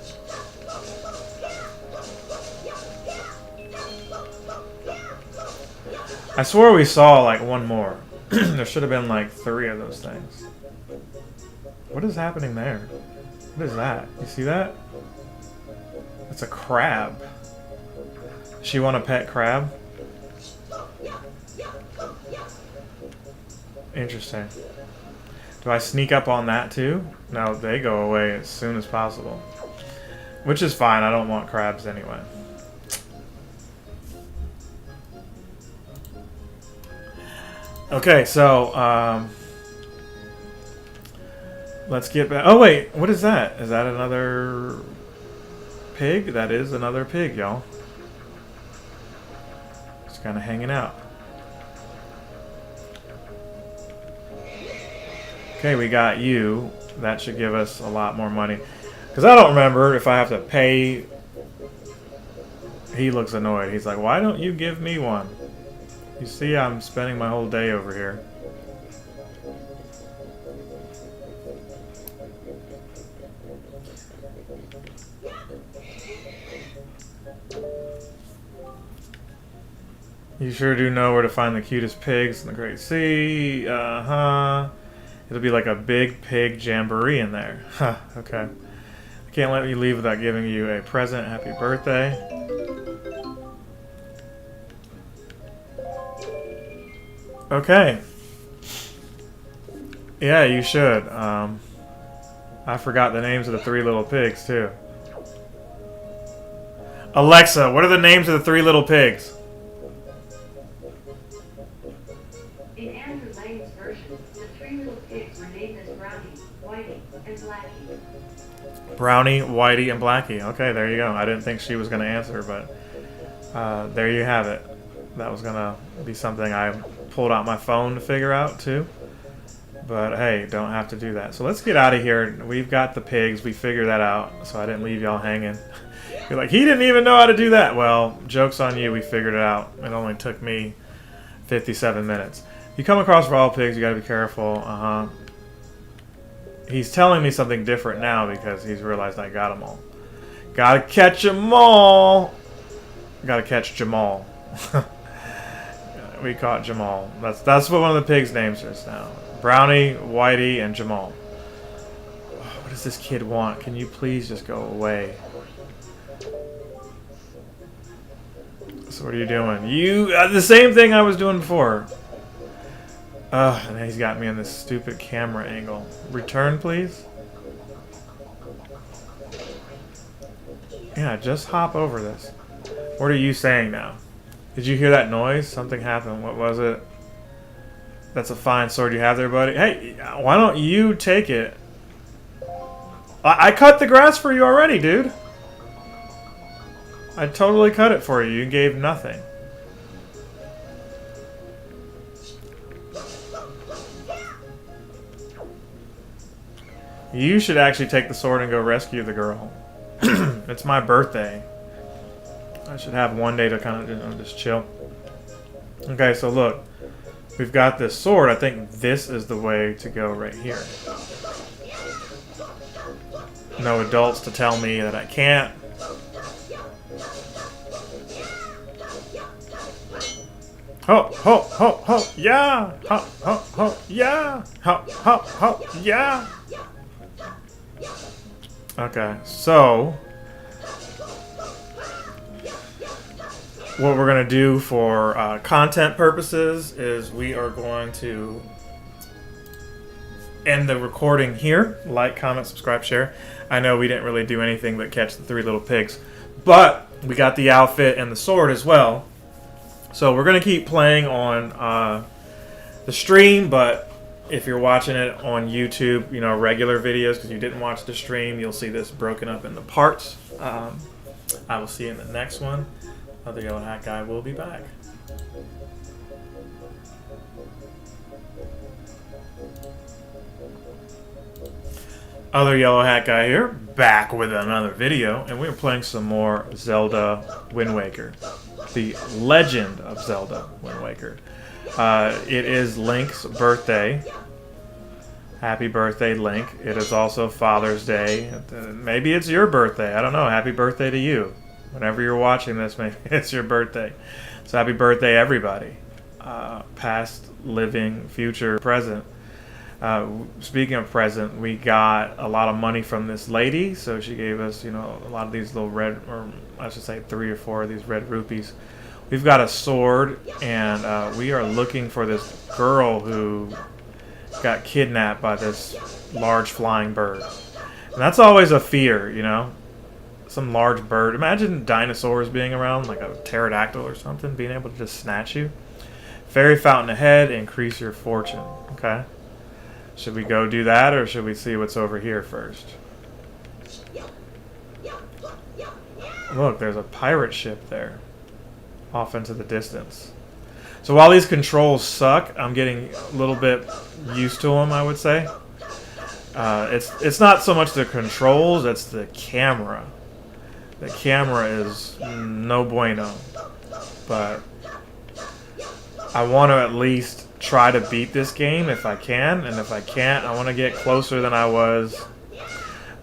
I swore we saw like one more. There should have been like 3 of those things. What is happening there? What is that? You see that? It's a crab. Does she want a pet crab? Interesting. Do I sneak up on that too? No, they go away as soon as possible. Which is fine, I don't want crabs anyway. Okay, so, let's get back. Oh, wait, what is that? Is that another pig? That is another pig, y'all. Just kind of hanging out. Okay, we got you. That should give us a lot more money. Because I don't remember if I have to pay. He looks annoyed. He's like, why don't you give me one? You see, I'm spending my whole day over here. You sure do know where to find the cutest pigs in the Great Sea. Uh-huh. It'll be like a big pig jamboree in there. Huh, okay. I can't let you leave without giving you a present. Happy birthday. Okay. Yeah, you should. I forgot the names of the 3 little pigs, too. Alexa, what are the names of the 3 little pigs? In Andrew Lang's version, the 3 little pigs were named as Brownie, Whitey, and Blackie. Brownie, Whitey, and Blackie. Okay, there you go. I didn't think she was going to answer, but there you have it. That was going to be something I pulled out my phone to figure out, too. But, hey, don't have to do that. So let's get out of here. We've got the pigs. We figured that out, so I didn't leave y'all hanging. You're like, he didn't even know how to do that. Well, joke's on you. We figured it out. It only took me 57 minutes. You come across raw pigs, you got to be careful. Uh-huh. He's telling me something different now because he's realized I got them all. Gotta catch them all. Gotta catch Jamal. We caught Jamal. That's what one of the pigs' names is now. Brownie, Whitey, and Jamal. What does this kid want? Can you please just go away? So what are you doing? You the same thing I was doing before. And he's got me in this stupid camera angle. Return, please. Yeah, just hop over this. What are you saying now? Did you hear that noise? Something happened. What was it? That's a fine sword you have there, buddy. Hey, why don't you take it? I cut the grass for you already, dude. I totally cut it for you. You gave nothing. You should actually take the sword and go rescue the girl. It's my birthday. I should have one day to kind of just chill. Okay, so look. We've got this sword. I think this is the way to go right here. No adults to tell me that I can't. Ho, ho, ho, ho, yeah! Ho, ho, ho, yeah! Ho, ho, ho, yeah! Okay, so what we're going to do for content purposes is we are going to end the recording here. Like, comment, subscribe, share. I know we didn't really do anything but catch the 3 little pigs, but we got the outfit and the sword as well. So we're going to keep playing on the stream, but if you're watching it on YouTube, you know, regular videos, because you didn't watch the stream, you'll see this broken up into parts. I will see you in the next one. Other Yellow Hat Guy will be back. Other yellow hat guy here, back with another video, and we're playing some more Zelda Wind Waker. The Legend of Zelda Wind Waker. It is Link's birthday. Happy birthday, Link. It is also Father's Day. Maybe it's your birthday. I don't know. Happy birthday to you. Whenever you're watching this, maybe it's your birthday. So happy birthday, everybody. Past, living, future, present. Speaking of present, we got a lot of money from this lady, so she gave us, you know, a lot of these little red, or I should say 3 or 4 of these red rupees. We've got a sword, and we are looking for this girl who got kidnapped by this large flying bird. And that's always a fear, you know? Some large bird. Imagine dinosaurs being around, like a pterodactyl or something, being able to just snatch you. Fairy fountain ahead, increase your fortune. Okay. Should we go do that, or should we see what's over here first? Look, there's a pirate ship there, off into the distance. So while these controls suck, I'm getting a little bit used to them, I would say. It's not so much the controls, it's the camera. The camera is no bueno. But I want to at least try to beat this game if I can, and if I can't, I want to get closer than I was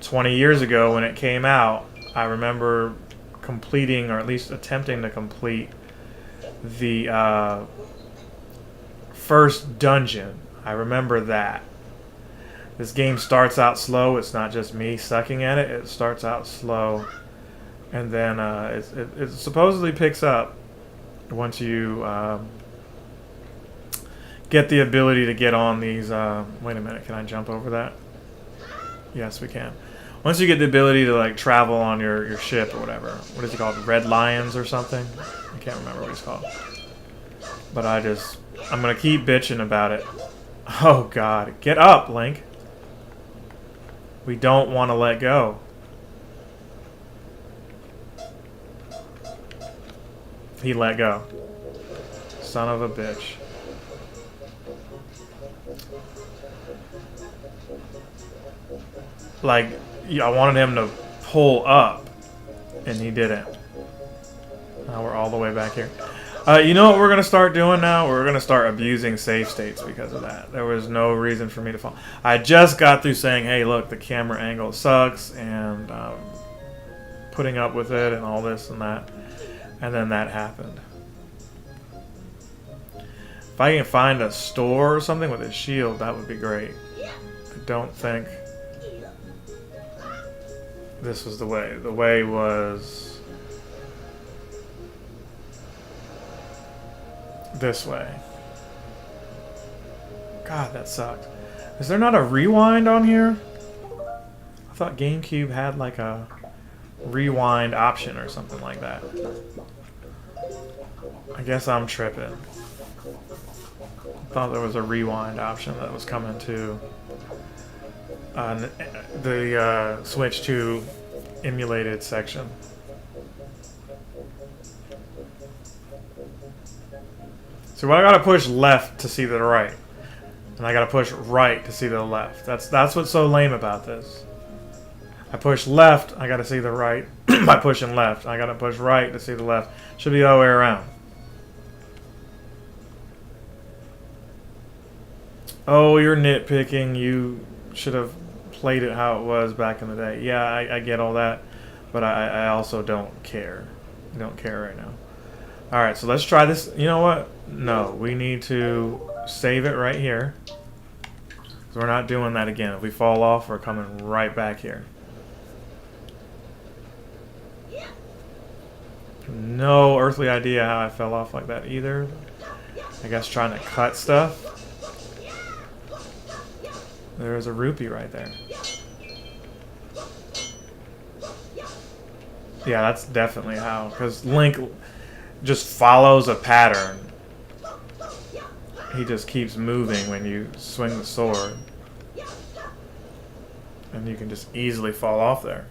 20 years ago when it came out. I remember completing, or at least attempting to complete, the first dungeon. I remember that. This game starts out slow. It's not just me sucking at it. It starts out slow, and then it supposedly picks up once you get the ability to get on these. Wait a minute, can I jump over that? Yes, we can. Once you get the ability to like travel on your ship or whatever. What is it called? Red Lions or something? I can't remember what it's called. But I'm gonna keep bitching about it. Oh God, get up, Link. We don't want to let go. He let go. Son of a bitch. Like, I wanted him to pull up, and he didn't. Now we're all the way back here. You know what we're going to start doing now? We're going to start abusing save states because of that. There was no reason for me to fall. I just got through saying, hey, look, the camera angle sucks, and putting up with it and all this and that. And then that happened. If I can find a store or something with a shield, that would be great. I don't think this was the way. The way was this way. God, that sucked. Is there not a rewind on here? I thought GameCube had like a rewind option or something like that. I guess I'm tripping. I thought there was a rewind option that was coming to the Switch 2 emulated section. So I gotta push left to see the right, and I gotta push right to see the left. That's what's so lame about this. I push left, I gotta see the right. By pushing left, I gotta push right to see the left. Should be the other way around. Oh, you're nitpicking. You should have played it how it was back in the day. Yeah, I get all that, but I also don't care. I don't care right now. Alright, so let's try this. You know what? No, we need to save it right here. So we're not doing that again. If we fall off, we're coming right back here. No earthly idea how I fell off like that either. I guess trying to cut stuff. There's a rupee right there. Yeah, that's definitely how. Because Link just follows a pattern. He just keeps moving when you swing the sword. And you can just easily fall off there.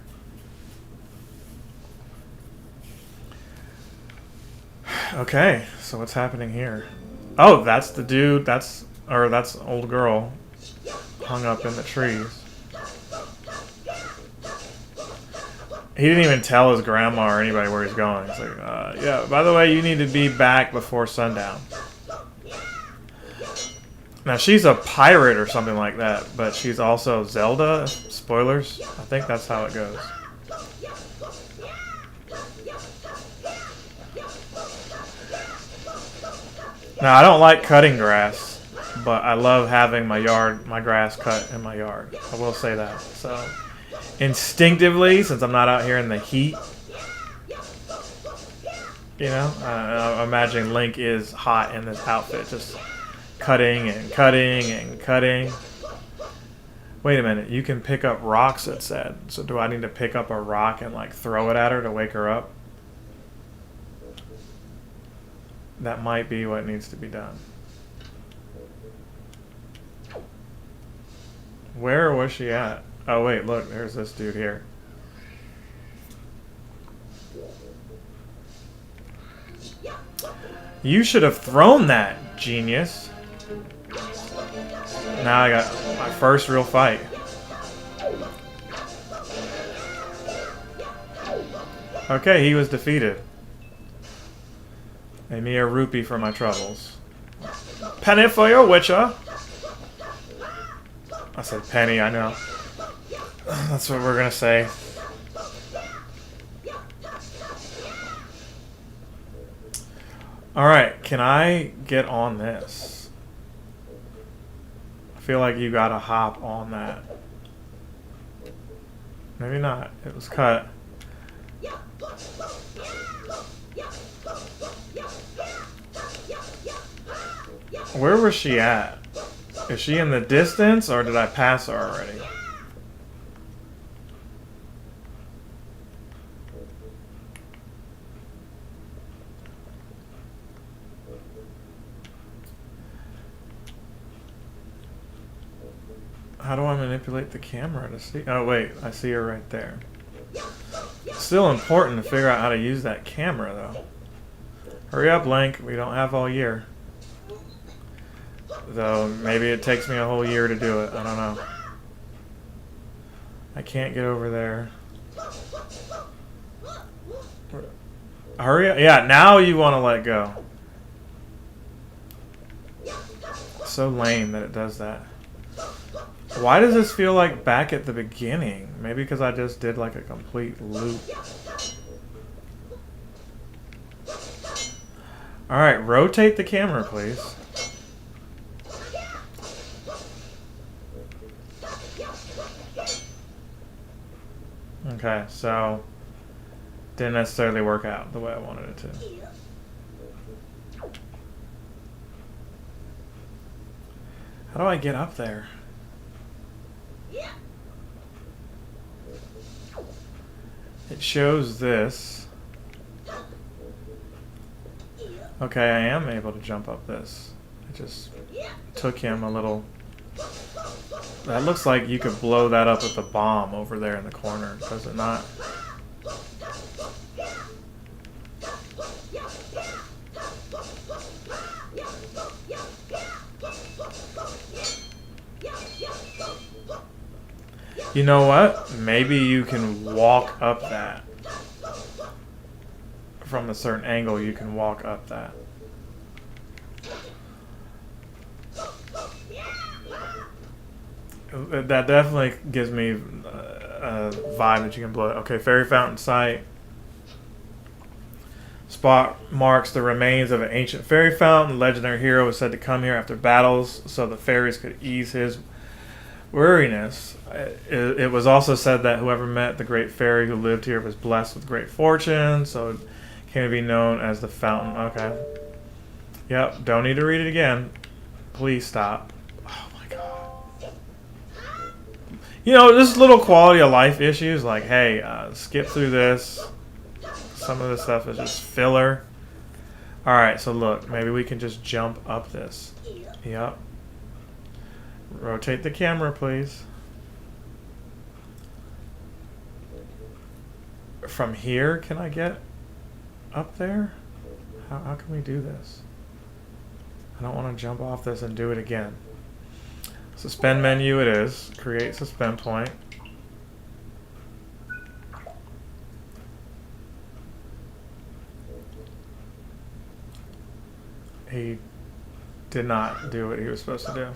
Okay, so what's happening here? Oh, that's the dude. That's old girl hung up in the trees. He didn't even tell his grandma or anybody where he's going. He's like, yeah, by the way, you need to be back before sundown. Now, she's a pirate or something like that, but she's also Zelda. Spoilers. I think that's how it goes. Now, I don't like cutting grass, but I love having my grass cut in my yard. I will say that. So, instinctively, since I'm not out here in the heat, you know, I imagine Link is hot in this outfit, just cutting and cutting and cutting. Wait a minute, you can pick up rocks, it said. So do I need to pick up a rock and like throw it at her to wake her up? That might be what needs to be done. Where was she at? Oh wait, look, there's this dude here. You should have thrown that, genius. Now I got my first real fight. Okay, he was defeated. Pay me a rupee for my troubles. Penny for your witcher. I said penny, I know. That's what we're gonna say. Alright, can I get on this? I feel like you gotta hop on that. Maybe not. It was cut. Where was she at? Is she in the distance or did I pass her already? How do I manipulate the camera to see? Oh wait, I see her right there. Still important to figure out how to use that camera though. Hurry up, Link. We don't have all year. Though maybe it takes me a whole year to do it. I don't know. I can't get over there. Hurry up. Yeah, now you want to let go. So lame that it does that. Why does this feel like back at the beginning? Maybe because I just did like a complete loop. Alright, rotate the camera, please. Okay, so didn't necessarily work out the way I wanted it to. How do I get up there? It shows this. Okay, I am able to jump up this. It just took him a little... That looks like you could blow that up with the bomb over there in the corner, does it not? You know what? Maybe you can walk up that. From a certain angle, you can walk up that. That definitely gives me a vibe that you can blow it. Okay, fairy fountain site. Spot marks the remains of an ancient fairy fountain. Legendary hero was said to come here after battles so the fairies could ease his weariness. It was also said that whoever met the great fairy who lived here was blessed with great fortune, so it came to be known as the fountain. Okay. Yep, don't need to read it again. Please stop. Oh my god. You know, just little quality of life issues like, hey, skip through this. Some of this stuff is just filler. Alright, so look, maybe we can just jump up this. Yep. Rotate the camera, please. From here, can I get up there? How can we do this? I don't want to jump off this and do it again. Suspend menu it is. Create suspend point. he did not do what he was supposed to do.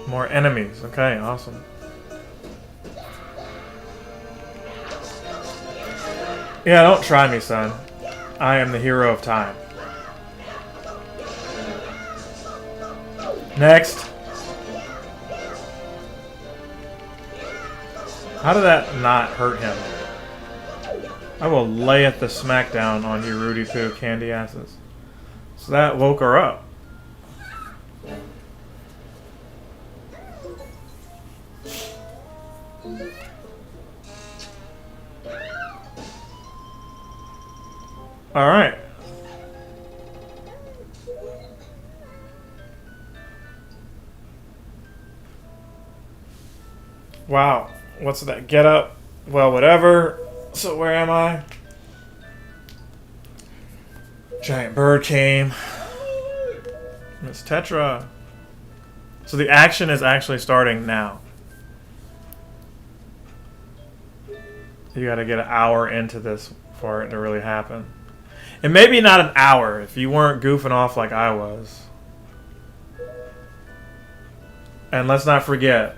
More enemies. Okay, awesome. Yeah, don't try me, son. I am the hero of time. Next. How did that not hurt him? I will layeth the smackdown on you, Rudy Poo candy asses. So that woke her up. All right. Wow. What's that? Get up. Well, whatever. So where am I? Giant bird came. Miss Tetra. So the action is actually starting now. You gotta get an hour into this for it to really happen. And maybe not an hour if you weren't goofing off like I was. And let's not forget,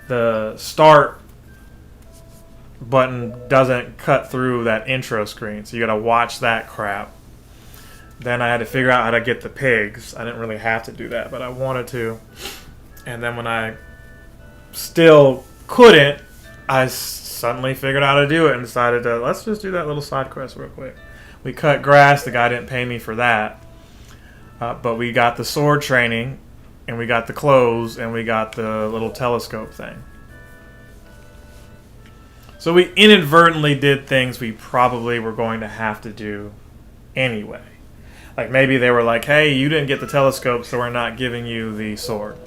the start button doesn't cut through that intro screen, so you gotta watch that crap. Then I had to figure out how to get the pigs. I didn't really have to do that, but I wanted to. And then when I still couldn't, I suddenly figured out how to do it and decided to, let's just do that little side quest real quick. We cut grass. The guy didn't pay me for that. But we got the sword training, and we got the clothes, and we got the little telescope thing. So we inadvertently did things we probably were going to have to do anyway. Like maybe they were like, hey, you didn't get the telescope, so we're not giving you the sword.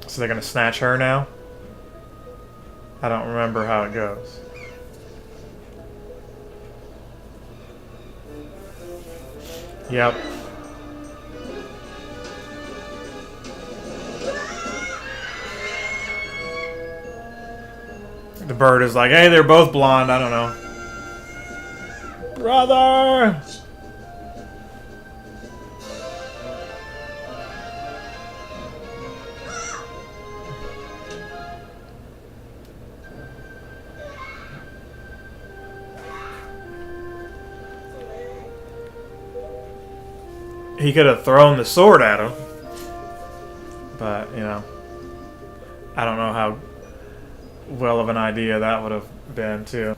So they're going to snatch her now? I don't remember how it goes. Yep. The bird is like, hey, they're both blonde. I don't know. Brother! He could have thrown the sword at him. But, you know, I don't know how well of an idea that would have been, too.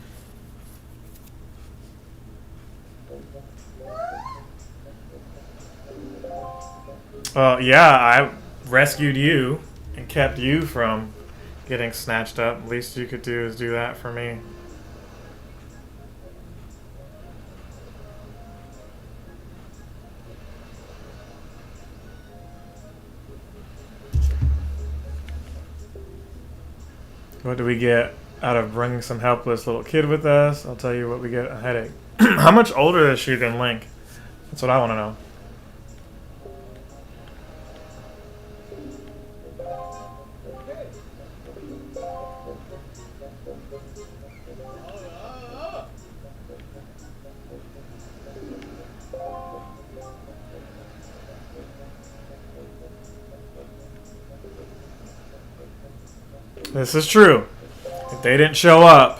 Yeah, I rescued you and kept you from getting snatched up. Least you could do is do that for me. What do we get out of bringing some helpless little kid with us? I'll tell you what, we get a headache. How much older is she than Link? That's what I want to know. This is true. If they didn't show up,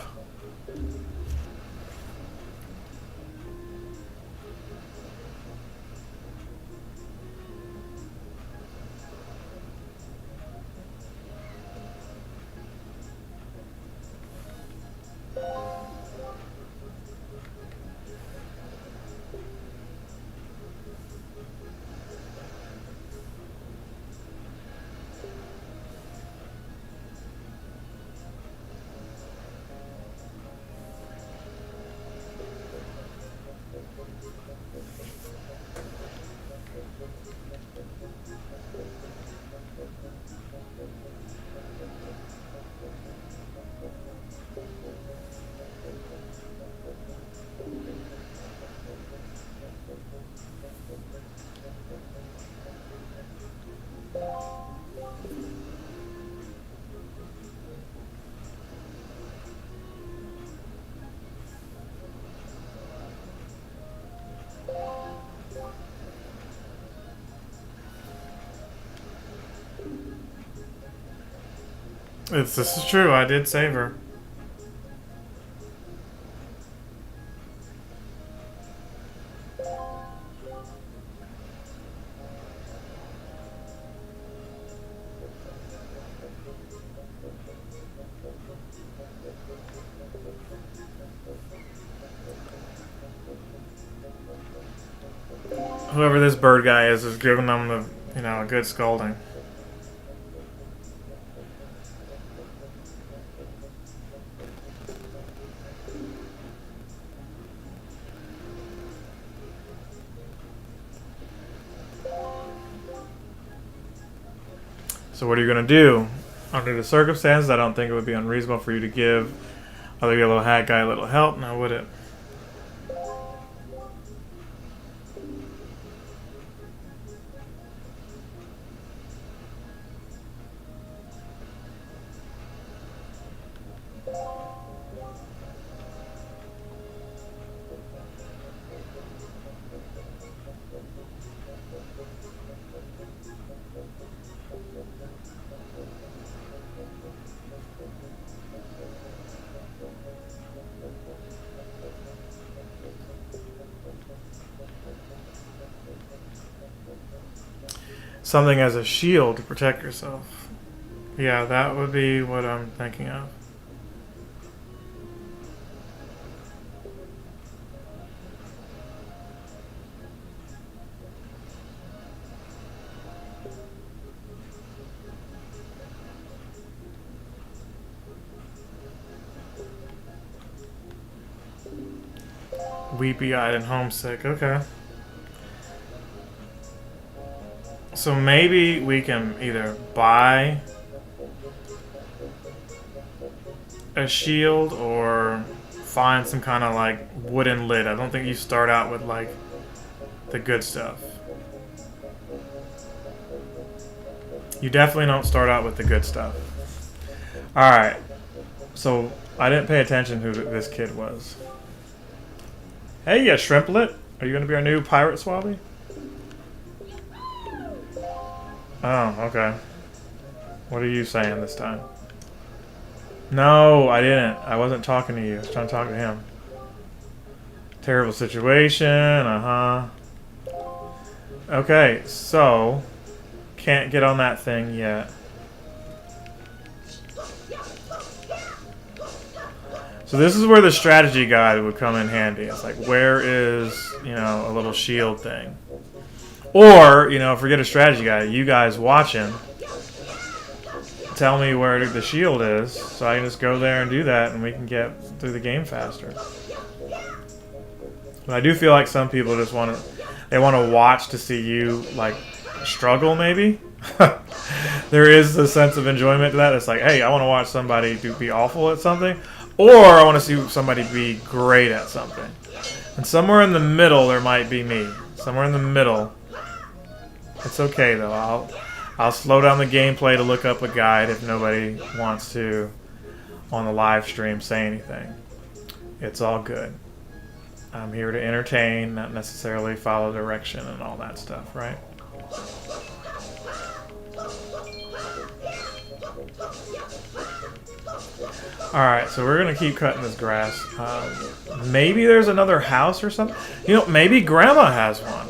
This is true. I did save her. Whoever this bird guy is giving them the, a good scolding. So what are you going to do? Under the circumstances, I don't think it would be unreasonable for you to give other yellow hat guy a little help, now would it? Something as a shield to protect yourself. Yeah, that would be what I'm thinking of. Weepy-eyed and homesick. Okay. So maybe we can either buy a shield or find some kind of like wooden lid. I don't think you start out with like the good stuff. You definitely don't start out with the good stuff. Alright. So I didn't pay attention who this kid was. Hey, you shrimplet. Are you going to be our new pirate swabby? Oh, okay. What are you saying this time? No, I didn't. I wasn't talking to you. I was trying to talk to him. Terrible situation. Okay, so can't get on that thing yet. So this is where the strategy guide would come in handy. It's like, where is, a little shield thing? Or, forget a strategy guide. You guys watching, tell me where the shield is, so I can just go there and do that, and we can get through the game faster. But I do feel like some people just want to watch to see you, like, struggle, maybe. There is a sense of enjoyment to that. It's like, hey, I want to watch somebody be awful at something, or I want to see somebody be great at something. And somewhere in the middle, there might be me. Somewhere in the middle. It's okay though. I'll slow down the gameplay to look up a guide if nobody wants to on the live stream say anything. It's all good. I'm here to entertain, not necessarily follow direction and all that stuff, right? Alright, so we're going to keep cutting this grass. Maybe there's another house or something. Maybe Grandma has one.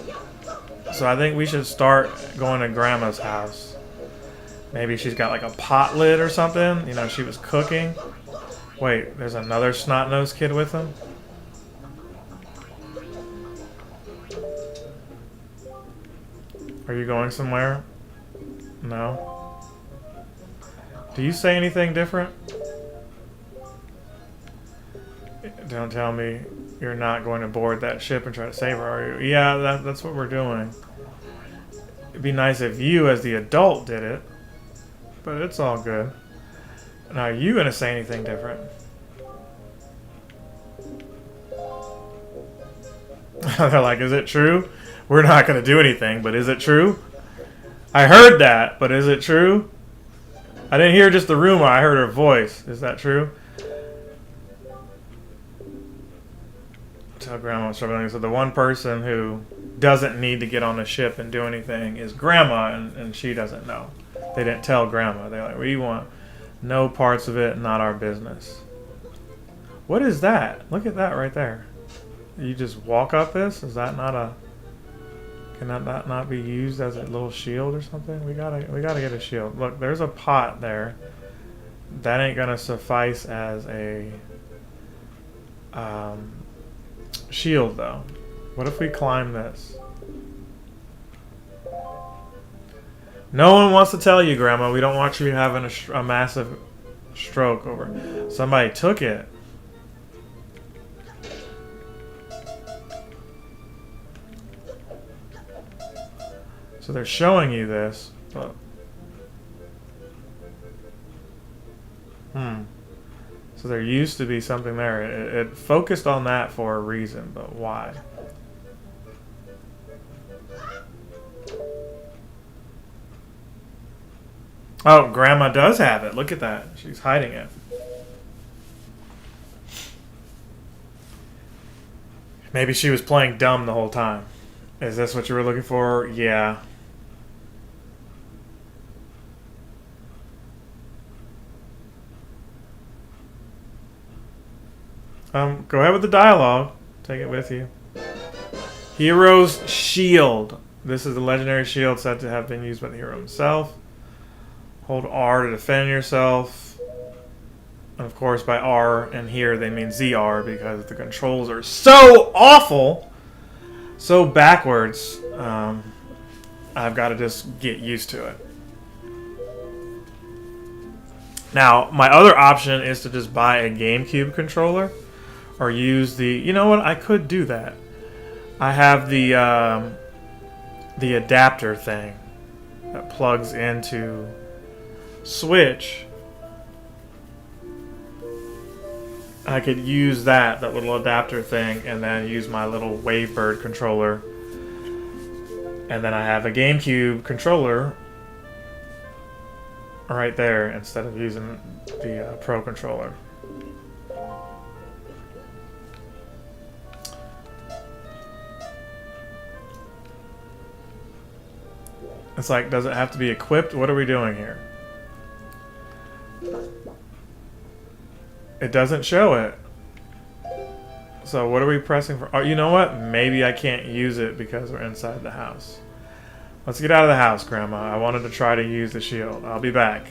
So I think we should start going to Grandma's house. Maybe she's got like a pot lid or something. She was cooking. Wait, there's another snot-nosed kid with him? Are you going somewhere? No? Do you say anything different? Don't tell me you're not going to board that ship and try to save her, are you? Yeah, that's what we're doing. It'd be nice if you, as the adult, did it. But it's all good. Now, are you going to say anything different? They're like, is it true? We're not going to do anything, but is it true? I heard that, but is it true? I didn't hear just the rumor, I heard her voice. Is that true? Tell Grandma I'm struggling. So the one person who doesn't need to get on the ship and do anything is Grandma, and she doesn't know. They didn't tell Grandma. They're like, we want No parts of it, not our business. What is that? Look at that right there. You just walk up this? Is that not a... Can that not be used as a little shield or something? We gotta get a shield. Look, there's a pot there. That ain't gonna suffice as a shield though. What if we climb this? No one wants to tell you, Grandma. We don't want you having a massive stroke over. Somebody took it. So they're showing you this, but so there used to be something there. It focused on that for a reason, but why? Oh, Grandma does have it. Look at that. She's hiding it. Maybe she was playing dumb the whole time. Is this what you were looking for? Yeah. Go ahead with the dialogue. Take it with you. Hero's Shield. This is the legendary shield said to have been used by the hero himself. Hold R to defend yourself. And of course, by R and here they mean ZR because the controls are so awful, so backwards. I've got to just get used to it. Now, my other option is to just buy a GameCube controller. Or use the... You know what? I could do that. I have the adapter thing that plugs into Switch. I could use that little adapter thing, and then use my little Wavebird controller. And then I have a GameCube controller right there instead of using the Pro controller. It's like, does it have to be equipped? What are we doing here? It doesn't show it. So what are we pressing for? Oh, you know what? Maybe I can't use it because we're inside the house. Let's get out of the house, Grandma. I wanted to try to use the shield. I'll be back.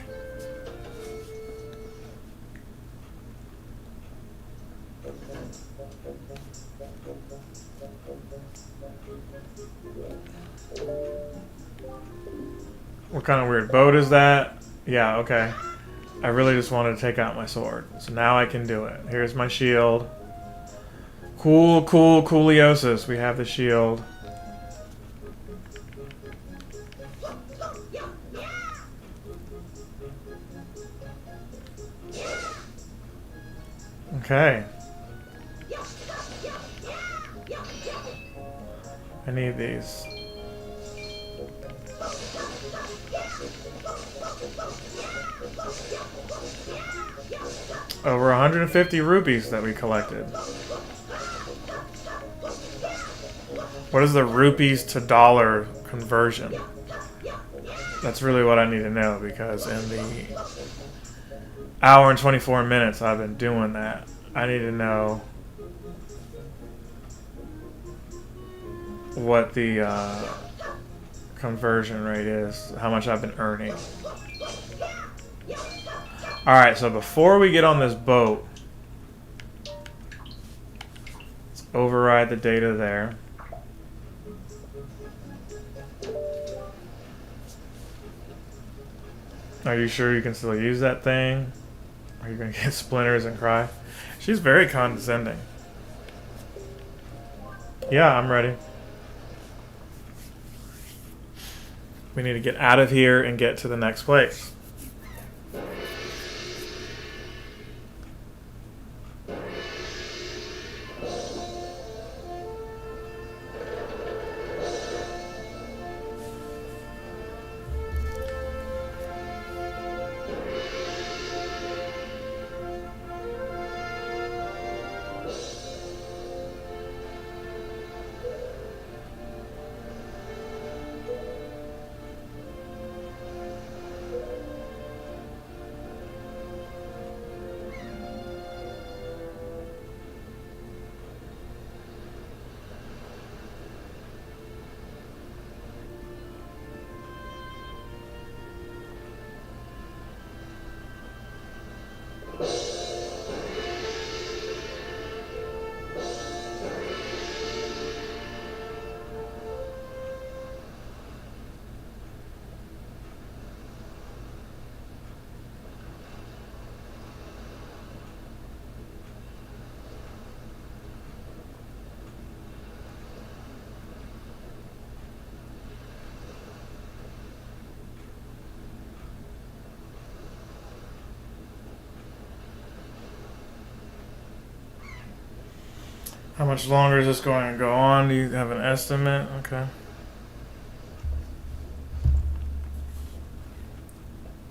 What kind of weird boat is that? Yeah, okay. I really just wanted to take out my sword. So now I can do it. Here's my shield. Cool, cooliosis. We have the shield. Okay. I need these. Over 150 rupees that we collected. What is the rupees to dollar conversion? That's really what I need to know, because in the hour and 24 minutes I've been doing that, I need to know what the conversion rate is, how much I've been earning. Alright, so before we get on this boat, let's override the data there. Are you sure you can still use that thing? Are you going to get splinters and cry? She's very condescending. Yeah, I'm ready. We need to get out of here and get to the next place. How much longer is this going to go on? Do you have an estimate? Okay.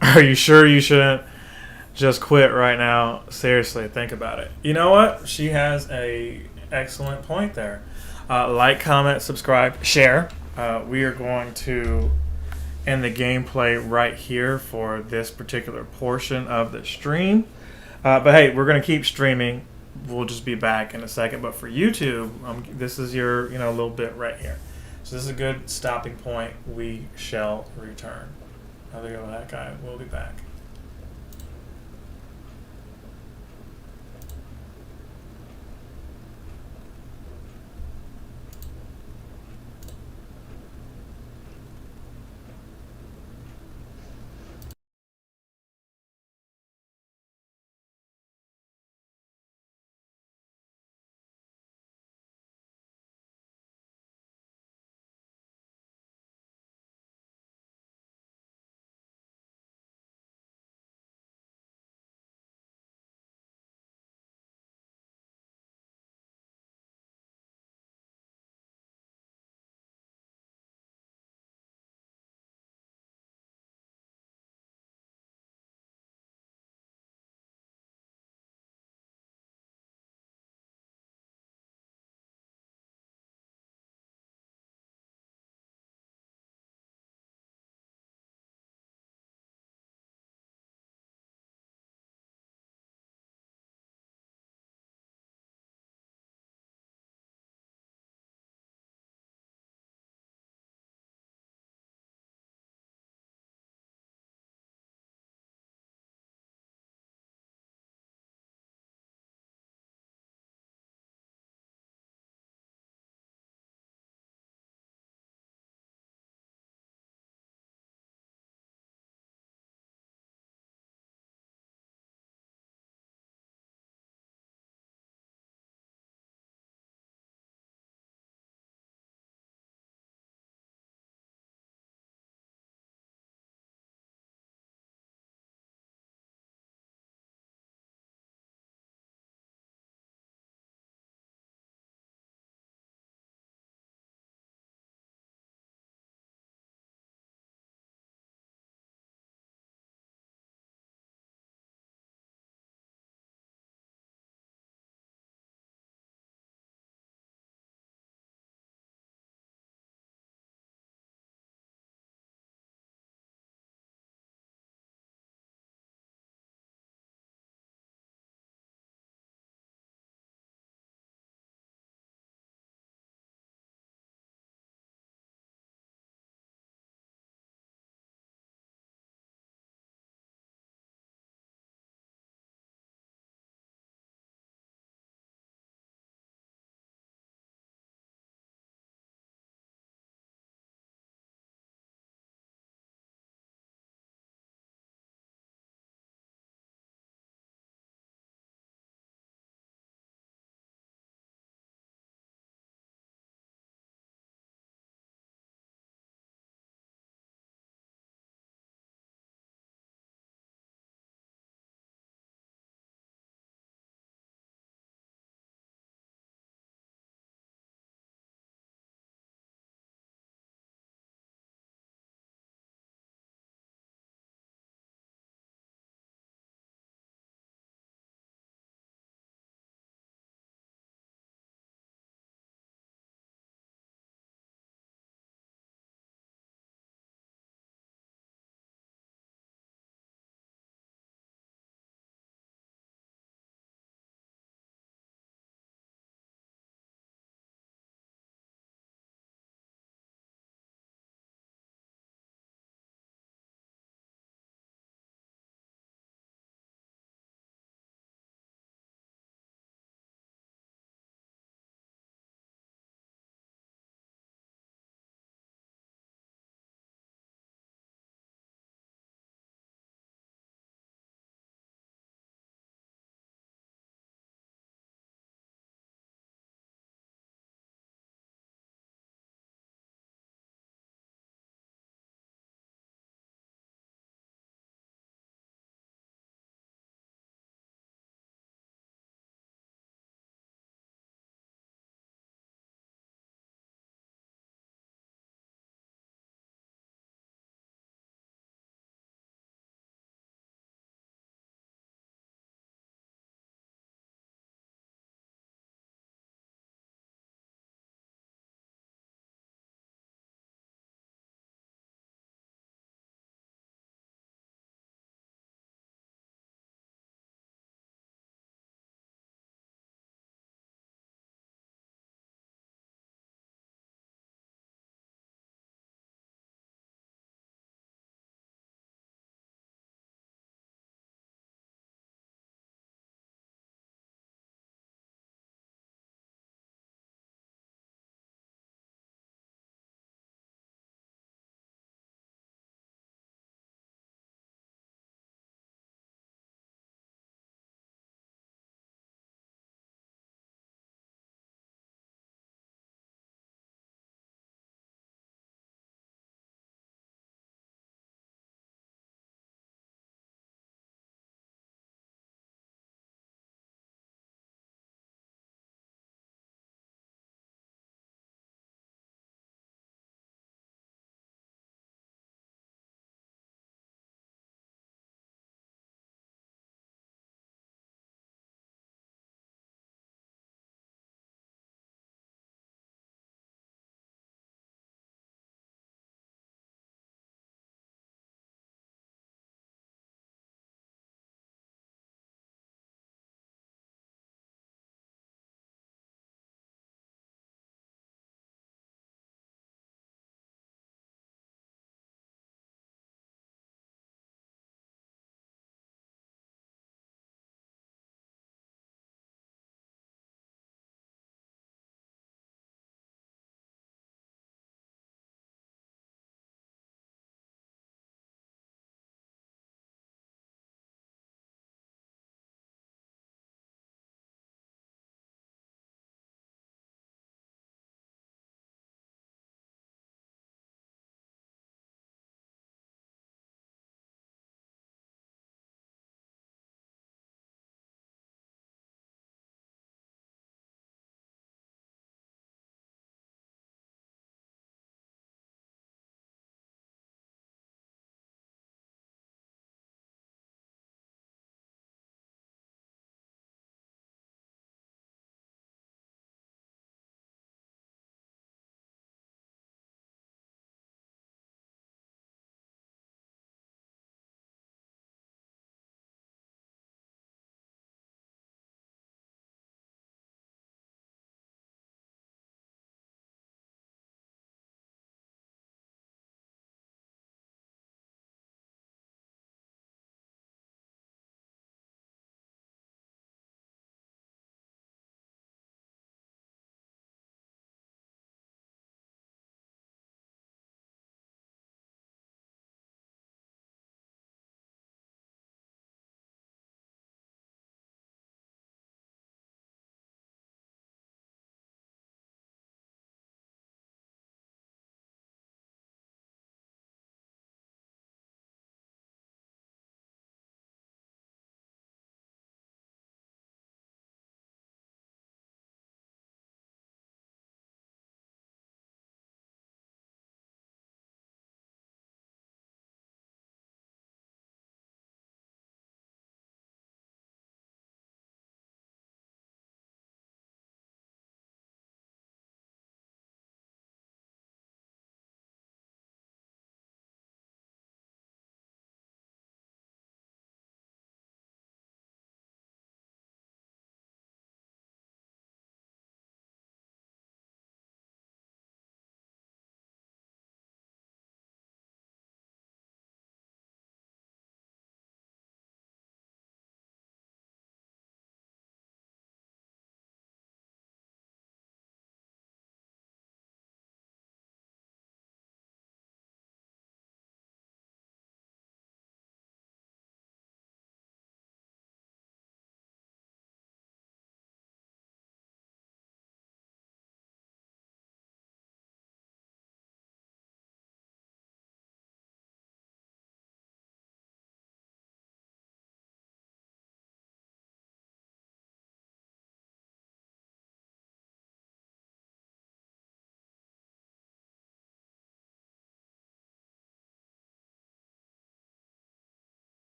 Are you sure you shouldn't just quit right now? Seriously, think about it. You know what? She has a excellent point there. Like, comment, subscribe, share. We are going to end the gameplay right here for this particular portion of the stream. But hey, we're going to keep streaming. We'll just be back in a second. But for YouTube, this is your little bit right here. So this is a good stopping point. We shall return. Other than that guy, we'll be back.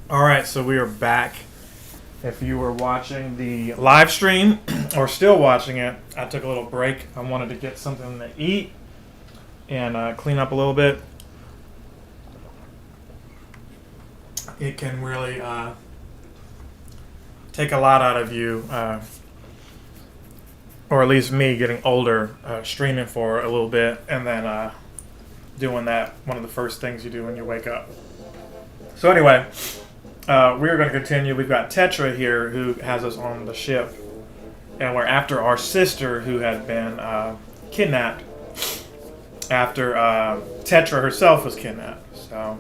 All right, so we are back. If you were watching the live stream or still watching it, I took a little break. I wanted to get something to eat and clean up a little bit. It can really take a lot out of you, or at least me getting older, streaming for a little bit and then doing that, one of the first things you do when you wake up. So anyway, we're going to continue. We've got Tetra here who has us on the ship, and we're after our sister who had been kidnapped after Tetra herself was kidnapped. So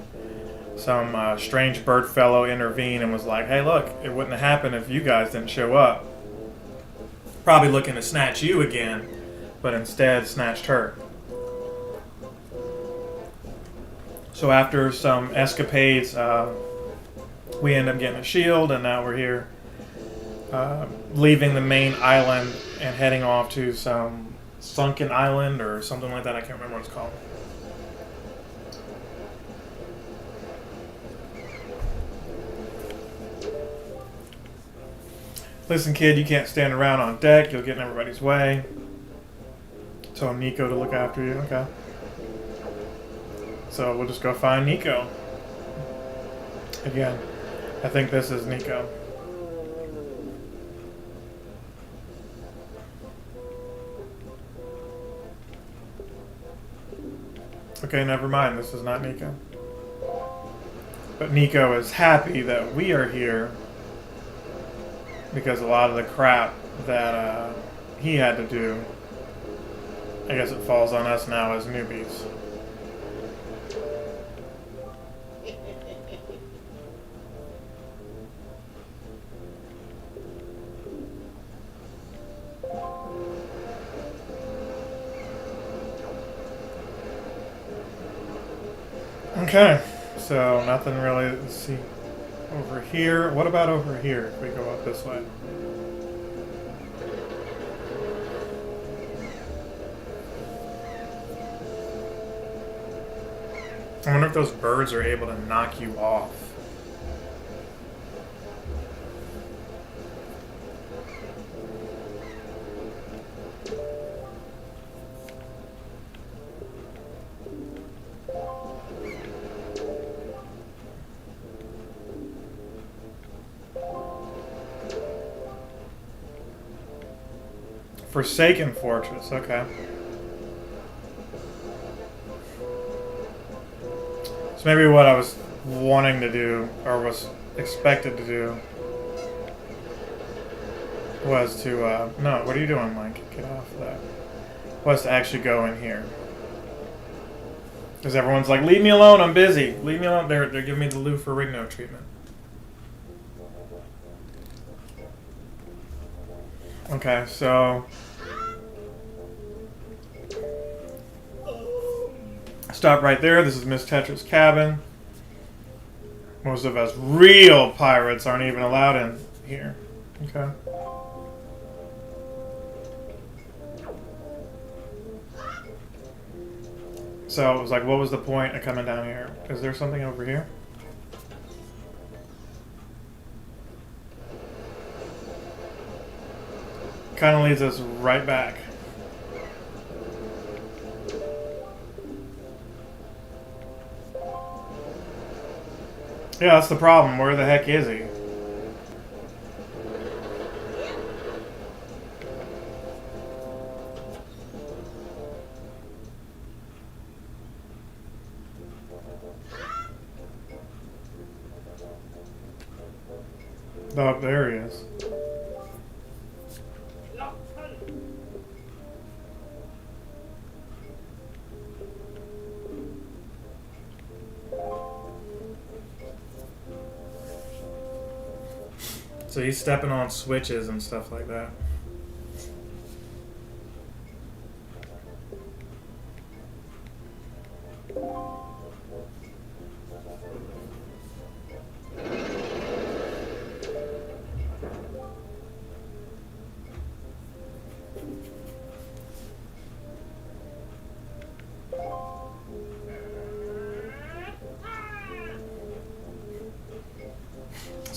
some strange bird fellow intervened and was like, hey look, it wouldn't have happened if you guys didn't show up. Probably looking to snatch you again, but instead snatched her. So after some escapades, we end up getting a shield, and now we're here, leaving the main island and heading off to some sunken island or something like that. I can't remember what it's called. Listen, kid, you can't stand around on deck. You'll get in everybody's way. Tell Nico to look after you. Okay. So we'll just go find Nico. Again, I think this is Nico. Okay, never mind. This is not Nico. But Nico is happy that we are here because a lot of the crap that he had to do, I guess it falls on us now as newbies. Okay, so nothing really. Let's see. Over here. What about over here if we go up this way? I wonder if those birds are able to knock you off. Forsaken Fortress, okay. So maybe what I was wanting to do, or was expected to do, was to, no, what are you doing, Mike? Get off of that. Was to actually go in here. Because everyone's like, leave me alone, I'm busy. Leave me alone. They're giving me the Lou Ferrigno treatment. Okay, so stop right there. This is Miss Tetra's cabin. Most of us real pirates aren't even allowed in here. Okay. So it was like, what was the point of coming down here? Is there something over here? Kind of leads us right back. Yeah, that's the problem. Where the heck is he? Oh, there he is. So he's stepping on switches and stuff like that.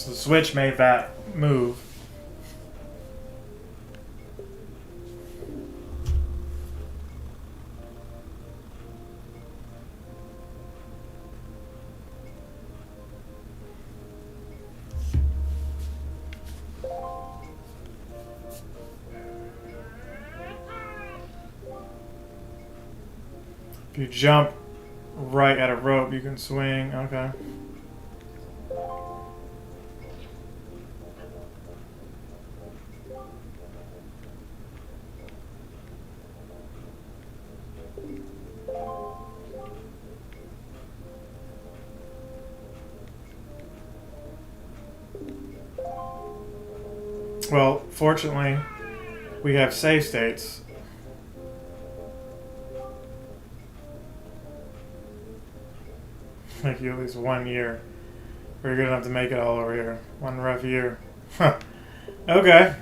The switch made that move. If you jump right at a rope, you can swing. Okay. Well, fortunately, we have save states. Like you at least 1 year. Or you're gonna have to make it all over here. One rough year. Huh. Okay.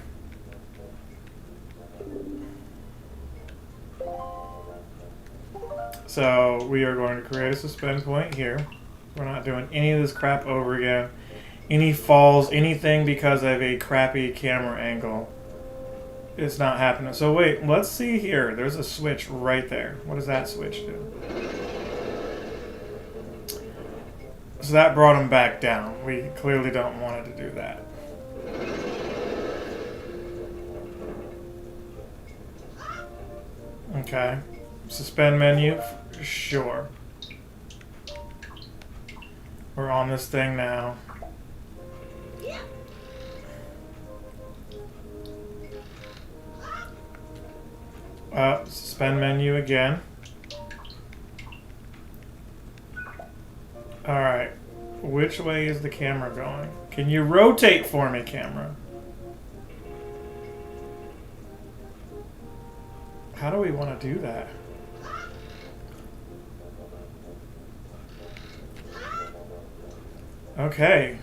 So we are going to create a suspend point here. We're not doing any of this crap over again. Any falls, anything because of a crappy camera angle. It's not happening. So wait, let's see here. There's a switch right there. What does that switch do? So that brought him back down. We clearly don't want it to do that. Okay. Suspend menu? Sure. We're on this thing now. Suspend menu again. Alright. Which way is the camera going? Can you rotate for me, camera? How do we want to do that? Okay.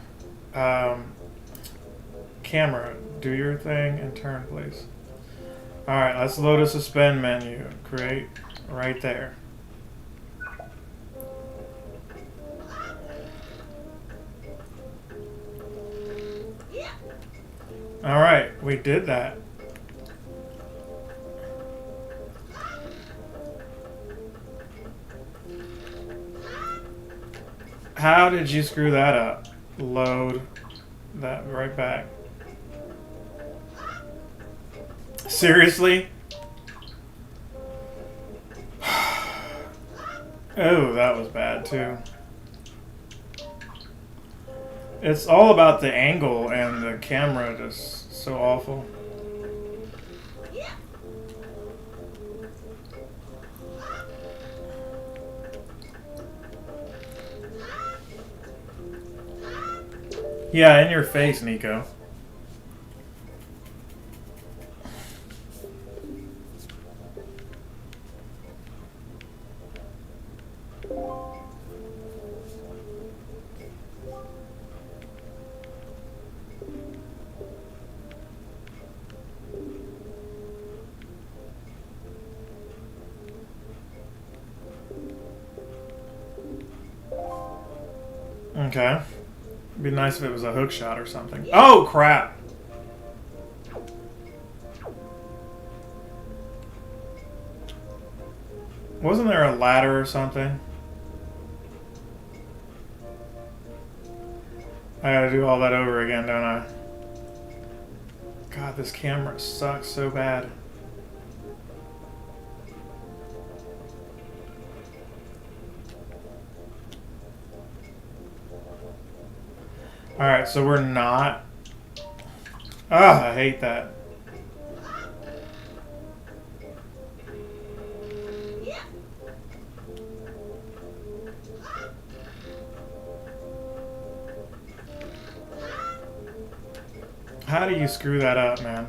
Camera, do your thing and turn, please. Alright, let's load a suspend menu. Create right there. Alright, we did that. How did you screw that up? Load that right back. Seriously? Oh, that was bad too. It's all about the angle and the camera just so awful. Yeah, in your face, Nico. Okay. It'd be nice if it was a hook shot or something. Oh, crap! Wasn't there a ladder or something? I gotta do all that over again, don't I? God, this camera sucks so bad. Alright, so we're not... Ah, I hate that. How do you screw that up, man?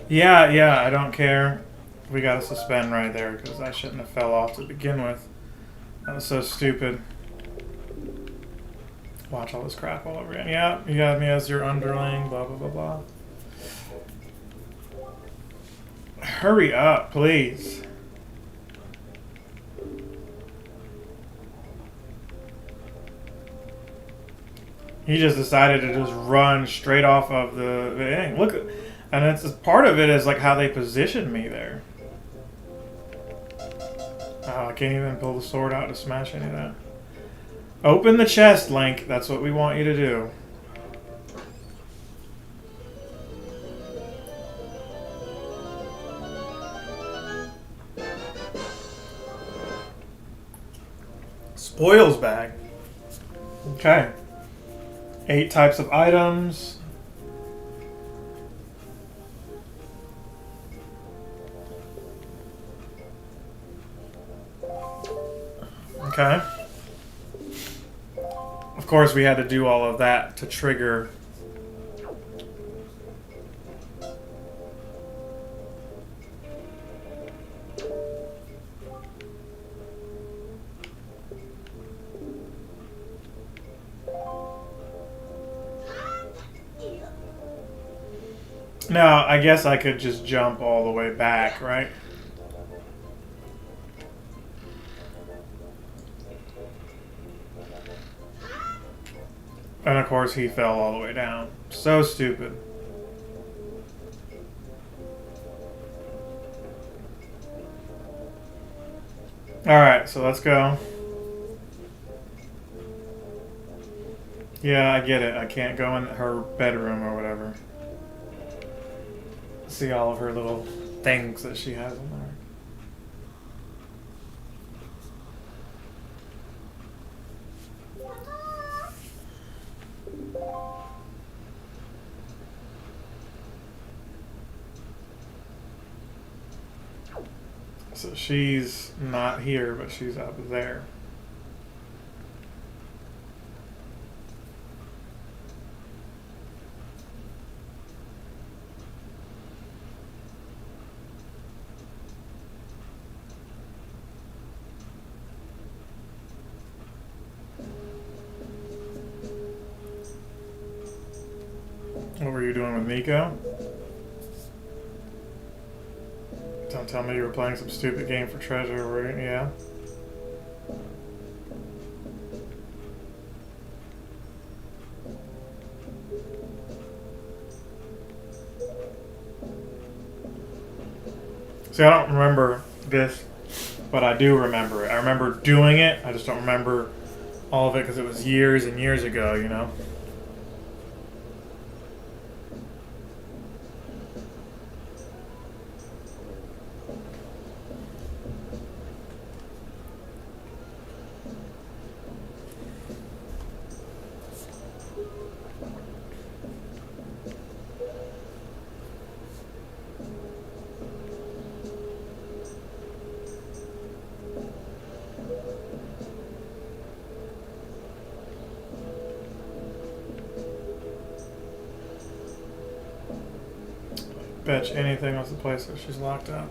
Yeah, I don't care. We gotta suspend right there because I shouldn't have fell off to begin with. That was so stupid. Watch all this crap all over again. Yeah, you got me as your underling, blah, blah, blah, blah. hurry up, please. He just decided to just run straight off of the thing. Look, and it's part of it is like how they positioned me there. Oh, I can't even pull the sword out to smash any of that. Open the chest, Link. That's what we want you to do. Spoils bag. Okay. 8 types of items. Okay. Of course, we had to do all of that to trigger. Now, I guess I could just jump all the way back, right? And of course he fell all the way down. So stupid. Alright, so let's go. Yeah, I get it. I can't go in her bedroom or whatever. See all of her little things that she has in there. So she's not here, but she's up there. What were you doing with Nico? Don't tell me you were playing some stupid game for treasure, were you? Yeah. See, I don't remember this, but I do remember it. I remember doing it, I just don't remember all of it because it was years and years ago, you know? Betch anything was the place that she's locked up.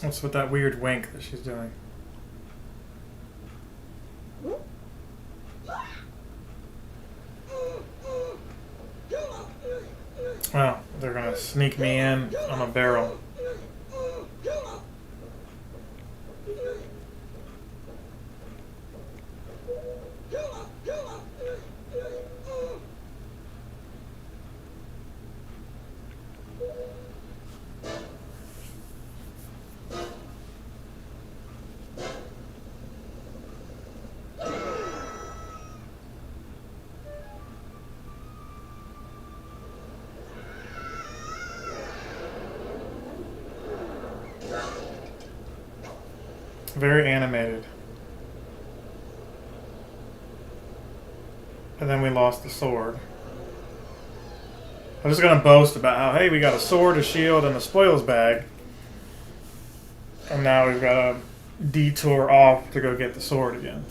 What's with that weird wink that she's doing? Well, they're gonna sneak me in on a barrel. Very animated. And then we lost the sword. I'm just gonna boast about how, hey, we got a sword, a shield, and a spoils bag. And now we've got to detour off to go get the sword again.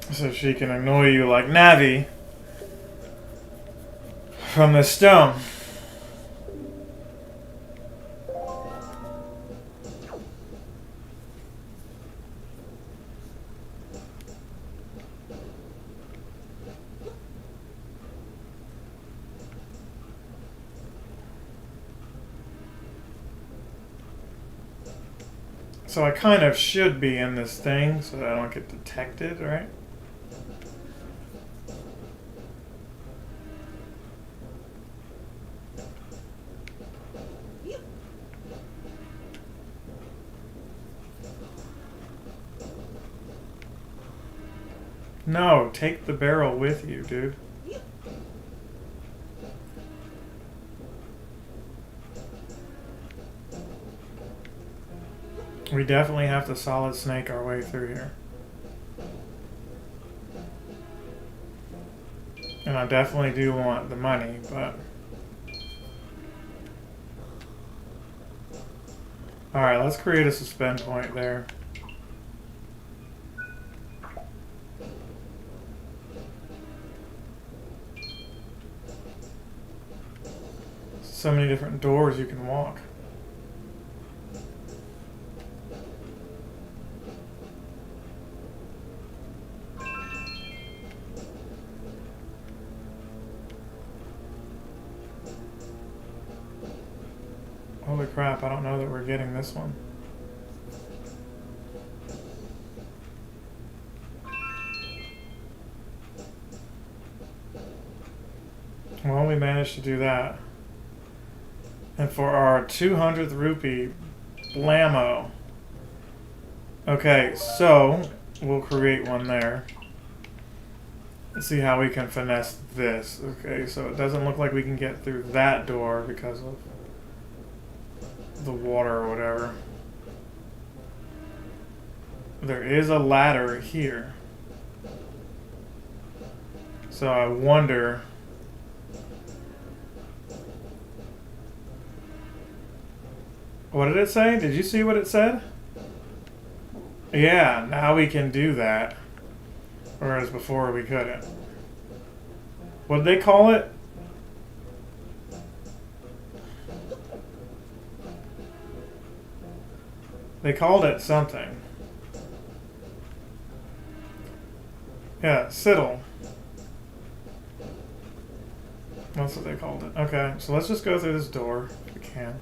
So she can annoy you like Navi from the stone. So I kind of should be in this thing so that I don't get detected, right? No, take the barrel with you, dude. We definitely have to solid snake our way through here. And I definitely do want the money, but... Alright, let's create a suspend point there. So many different doors you can walk. Holy crap, I don't know that we're getting this one. Well, we managed to do that. And for our 200th rupee, blammo. Okay, so we'll create one there. Let's see how we can finesse this. Okay, so it doesn't look like we can get through that door because of the water or whatever. There is a ladder here. So I wonder... What did it say? Did you see what it said? Yeah, now we can do that. Whereas before we couldn't. What did they call it? They called it something. Yeah, Siddle. That's what they called it. Okay, so let's just go through this door if we can.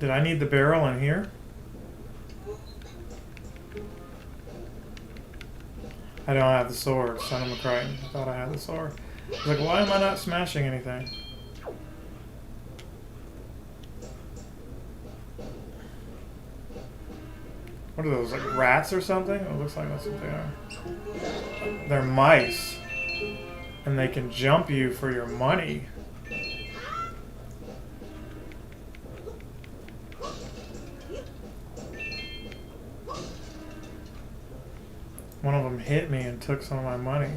Did I need the barrel in here? I don't have the sword, son of a Crichton. I thought I had the sword. Like, why am I not smashing anything? What are those, like rats or something? It looks like that's what they are. They're mice. And they can jump you for your money. One of them hit me and took some of my money.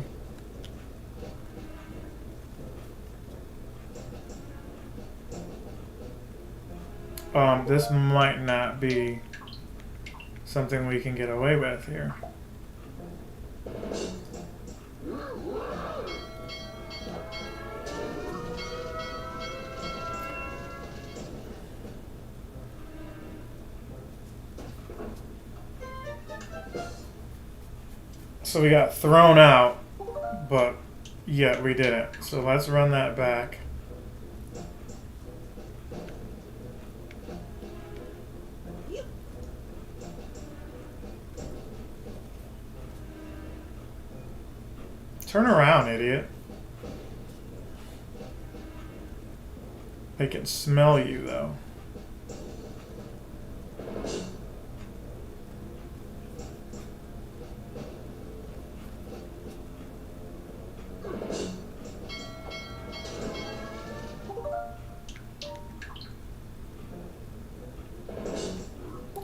This might not be something we can get away with here. So we got thrown out, but yet we didn't. So let's run that back. Turn around, idiot. They can smell you, though.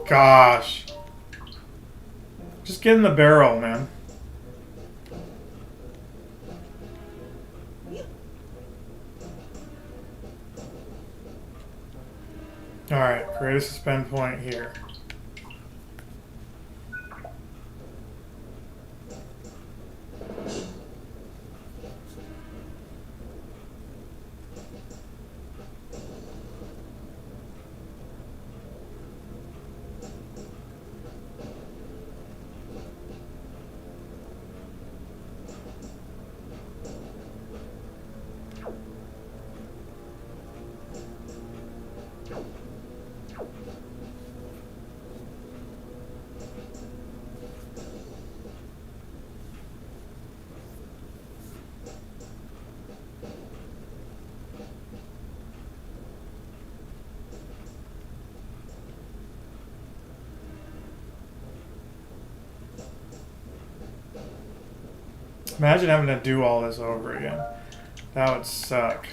Gosh. Just get in the barrel, man. Alright, create a suspend point here. Imagine having to do all this over again. That would suck.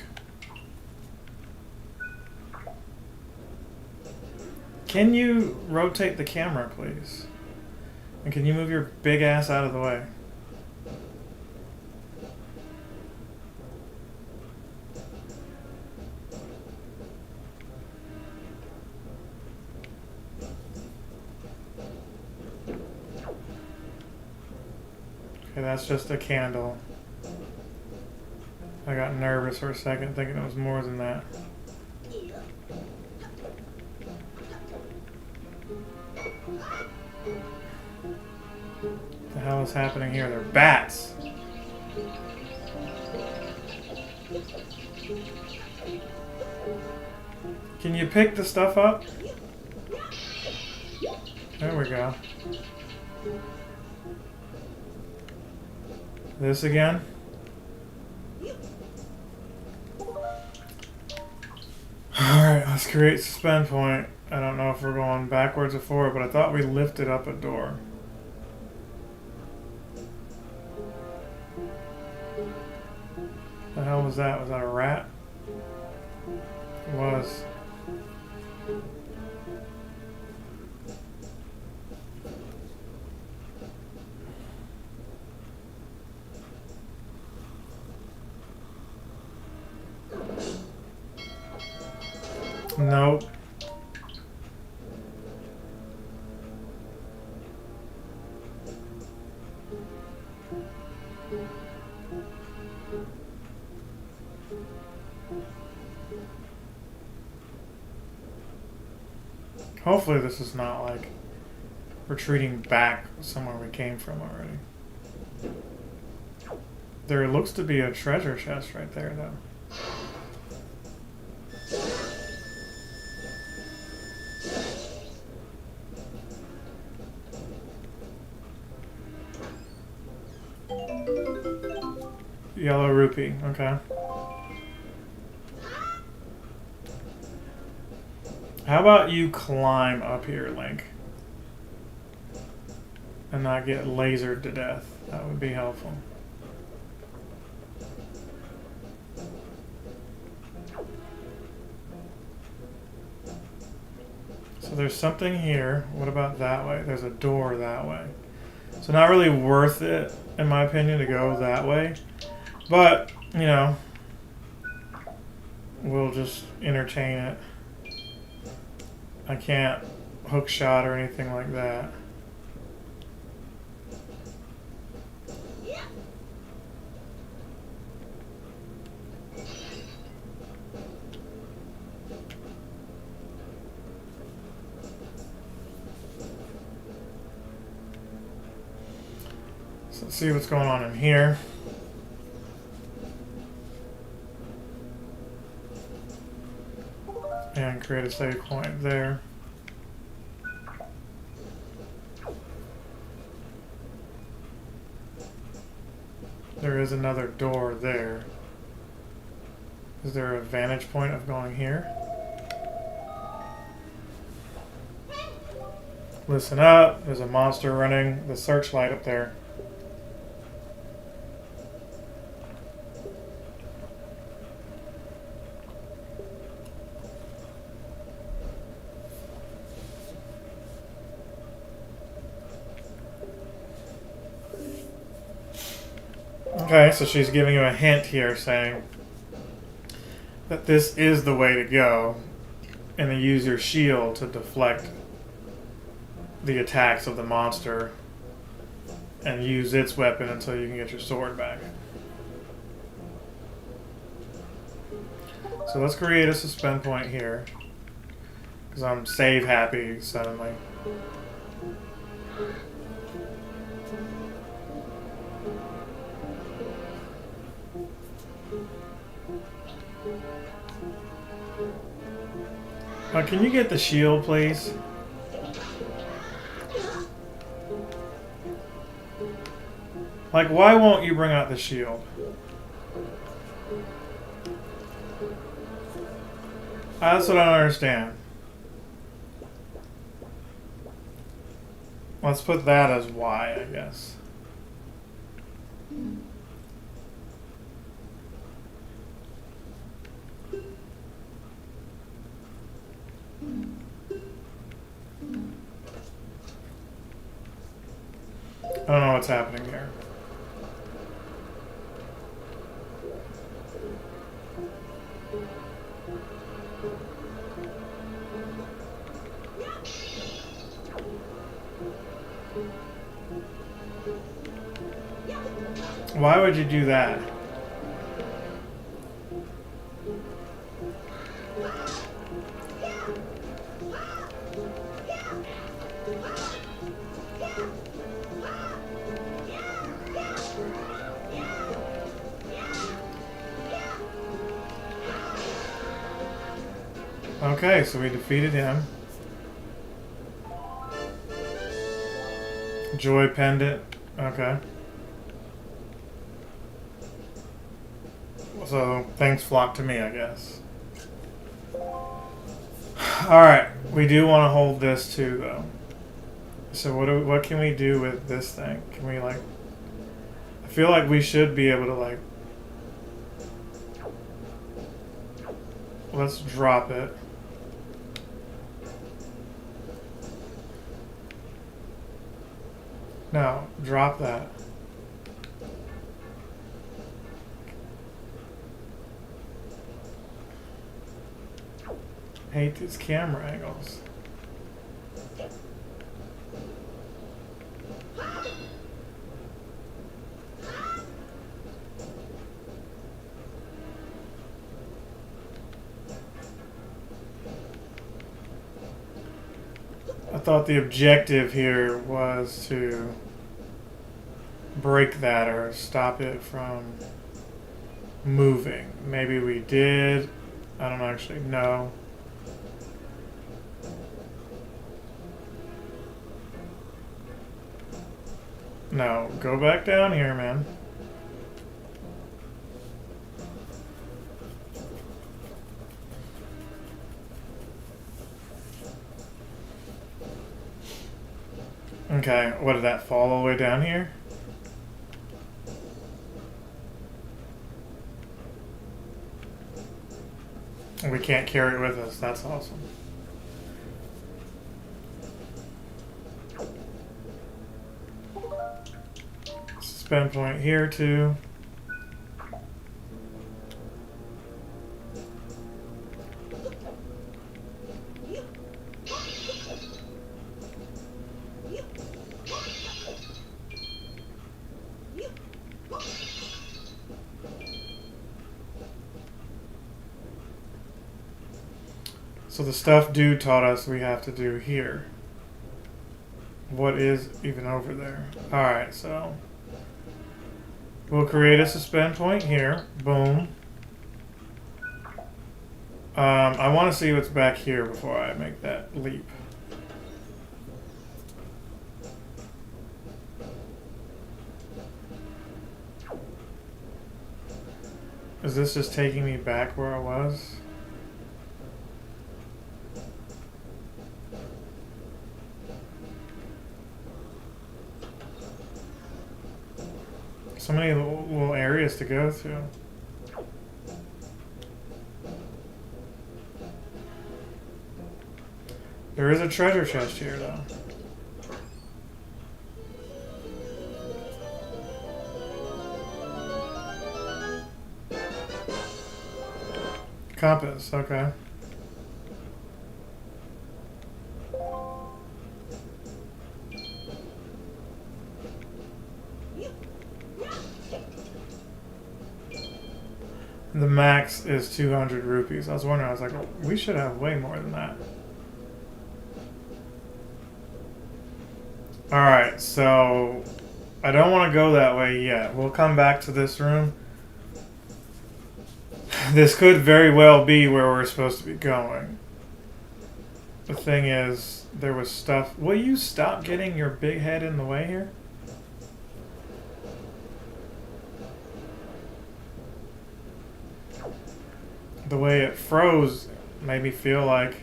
Can you rotate the camera, please? And can you move your big ass out of the way? Okay, that's just a candle. I got nervous for a second thinking it was more than that. What the hell is happening here? They're bats! Can you pick the stuff up? There we go. This again? Alright, let's create suspend point. I don't know if we're going backwards or forward, but I thought we lifted up a door. The hell was that? Was that a rat? It was. Nope. Hopefully this is not like retreating back somewhere we came from already. There looks to be a treasure chest right there, though. Yellow rupee. Okay. How about you climb up here, Link? And not get lasered to death. That would be helpful. So there's something here. What about that way? There's a door that way. So not really worth it, in my opinion, to go that way. But, you know, we'll just entertain it. I can't hook shot or anything like that. So let's see what's going on in here. And create a save point there. There is another door there. Is there a vantage point of going here? Listen up, there's a monster running the searchlight up there. Okay, so she's giving you a hint here saying that this is the way to go, and then use your shield to deflect the attacks of the monster and use its weapon until you can get your sword back. So let's create a suspend point here, because I'm save happy suddenly. Can you get the shield, please? Like, why won't you bring out the shield? That's what I don't understand. Let's put that as Y, I guess. I don't know what's happening here. Why would you do that? Okay, so we defeated him. Joy pendant. Okay. So things flock to me, I guess. Alright, we do want to hold this too, though. So what can we do with this thing? Can we, like... I feel like we should be able to, like... Let's drop it. No, drop that. I hate these camera angles. I thought the objective here was to break that or stop it from moving. Maybe we did. I don't actually know. No, go back down here, man. Okay, what did that fall all the way down here? We can't carry it with us. That's awesome. Suspend point here too. So the stuff dude taught us we have to do here. What is even over there? Alright, so we'll create a suspend point here. Boom. I want to see what's back here before I make that leap. Is this just taking me back where I was? So many little areas to go through. There is a treasure chest here, though. Compass, okay. The max is 200 rupees. I was wondering, I was like, well, we should have way more than that. Alright, so I don't want to go that way yet. We'll come back to this room. This could very well be where we're supposed to be going. The thing is, there was stuff. Will you stop getting your big head in the way here? The way it froze made me feel like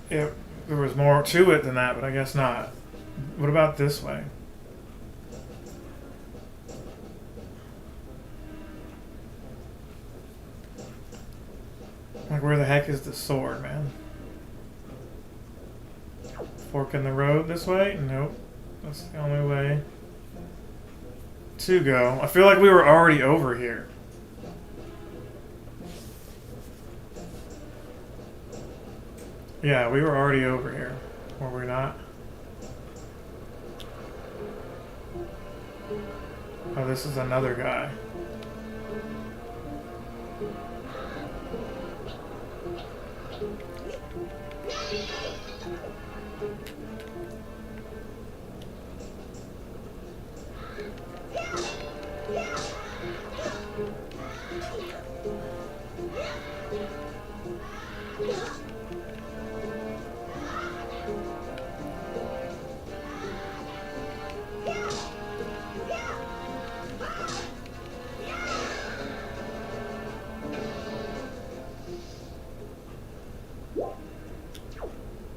there was more to it than that, but I guess not. What about this way? Like, where the heck is the sword, man? Fork in the road this way? Nope. That's the only way to go. I feel like we were already over here. Yeah, we were already over here. Were we not? Oh, this is another guy.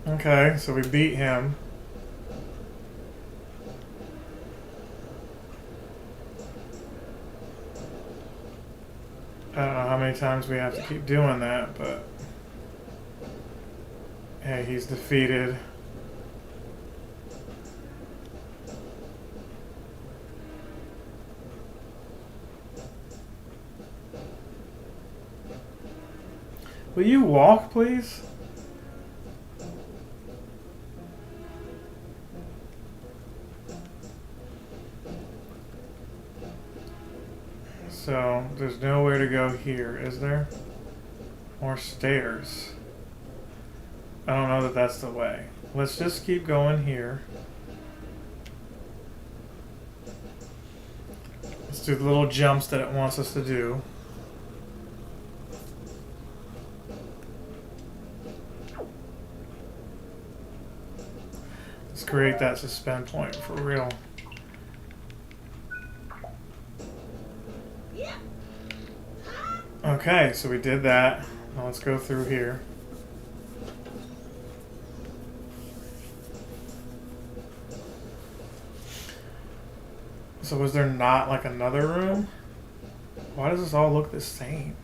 Okay, so we beat him. I don't know how many times we have to keep doing that, but hey, he's defeated. Will you walk, please? So, there's nowhere to go here, is there? More stairs. I don't know that that's the way. Let's just keep going here. Let's do the little jumps that it wants us to do. Let's create that suspend point for real. Okay, so we did that. Now let's go through here. So was there not like another room? Why does this all look the same?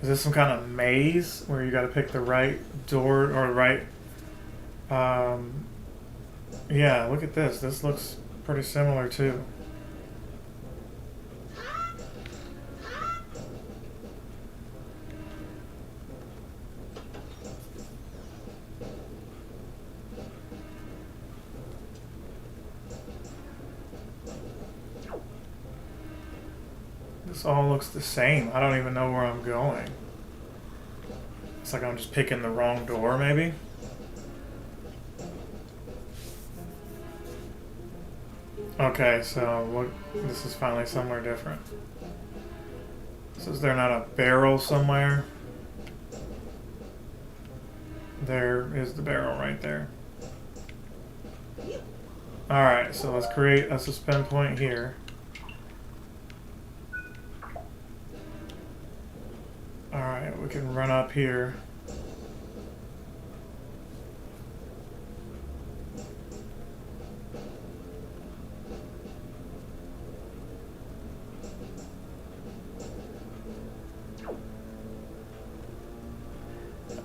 Is this some kind of maze where you got to pick the right door or right? Yeah, look at this. This looks pretty similar too. This all looks the same. I don't even know where I'm going. It's like I'm just picking the wrong door, maybe. Okay, so look, this is finally somewhere different. So is there not a barrel somewhere? There is the barrel right there. Alright, so let's create a suspend point here. Alright, we can run up here.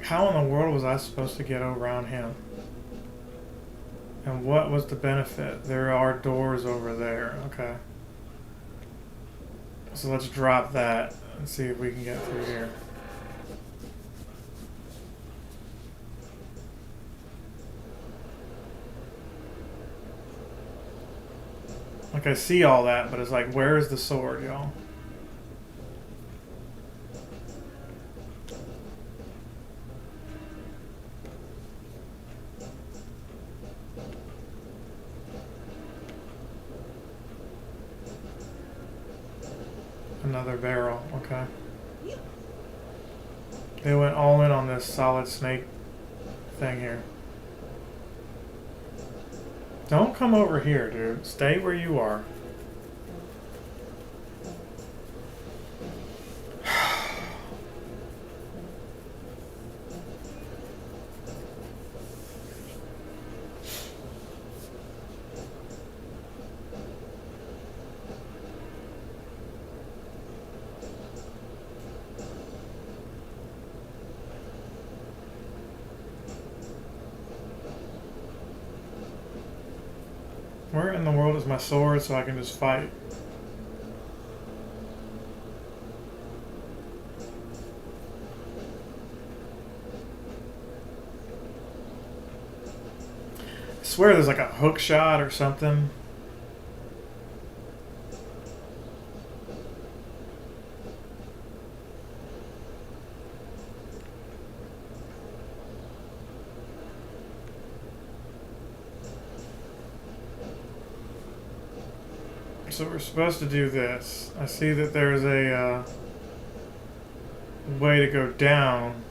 How in the world was I supposed to get around him? And what was the benefit? There are doors over there. Okay. So let's drop that and see if we can get through here. Like, I see all that, but it's like, where is the sword, y'all? Another barrel, okay. They went all in on this solid snake thing here. Don't come over here, dude. Stay where you are. Where in the world is my sword so I can just fight? I swear there's like a hook shot or something. So we're supposed to do this. I see that there's a way to go down.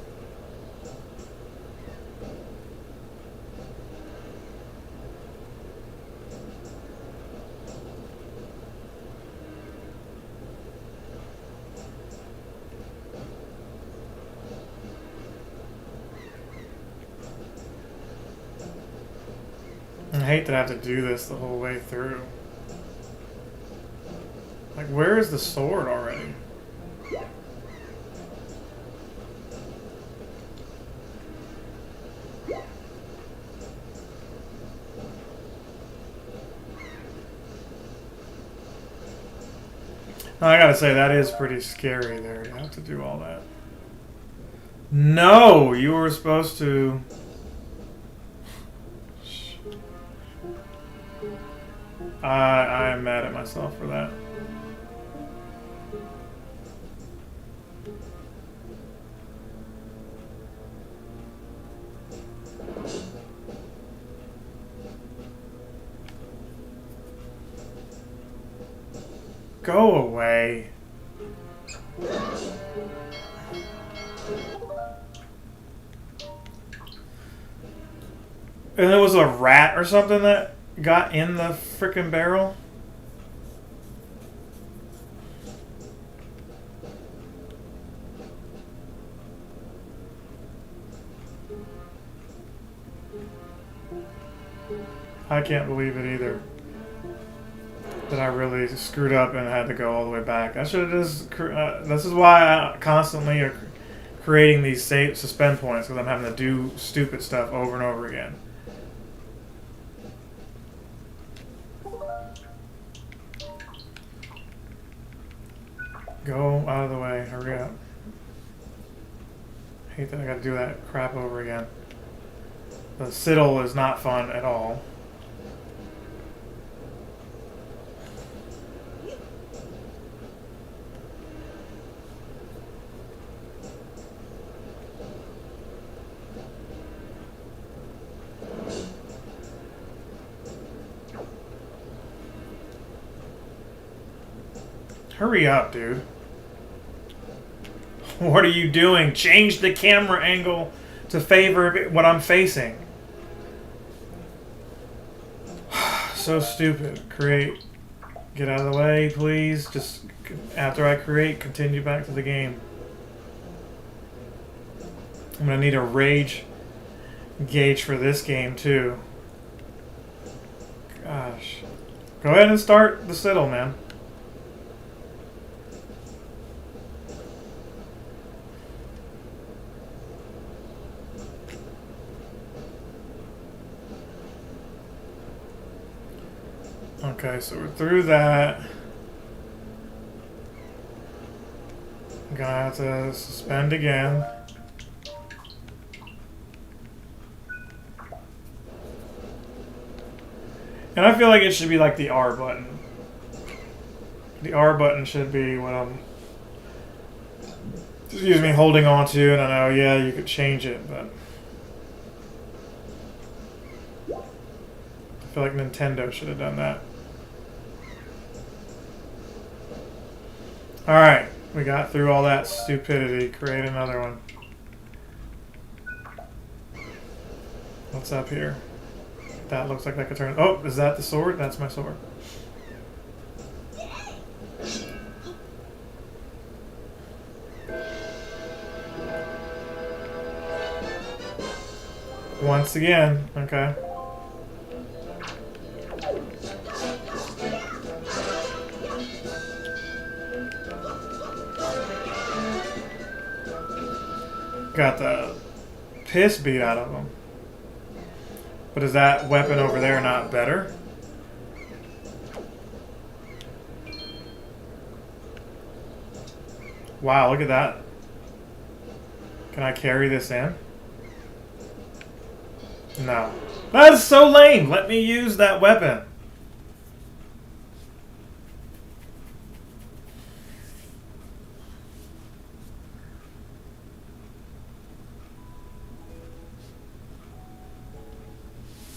I hate that I have to do this the whole way through. Like, where is the sword already? I gotta say, that is pretty scary there to have to do all that. No! You were supposed to... I am mad at myself for that. Go away. And there was a rat or something that got in the frickin' barrel? I can't believe it either. that I really screwed up and had to go all the way back. I should have just. This is why I constantly are creating these suspend points, because I'm having to do stupid stuff over and over again. Go out of the way. Hurry up. Hate that I gotta do that crap over again. The Siddle is not fun at all. Hurry up, dude. What are you doing? Change the camera angle to favor what I'm facing. So stupid. Create. Get out of the way, please. Just after I create, continue back to the game. I'm gonna need a rage gauge for this game too. Gosh. Go ahead and start the Siddle, man. Okay, so we're through that. I'm gonna have to suspend again. And I feel like it should be like the R button. The R button should be what I'm, excuse me, holding on to. And I know, yeah, you could change it, but I feel like Nintendo should have done that. Alright, we got through all that stupidity. Create another one. What's up here? That looks like that could turn... Oh, is that the sword? That's my sword. Once again, okay. Got the piss beat out of him. But is that weapon over there not better? Wow, look at that. Can I carry this in? No. That is so lame! Let me use that weapon.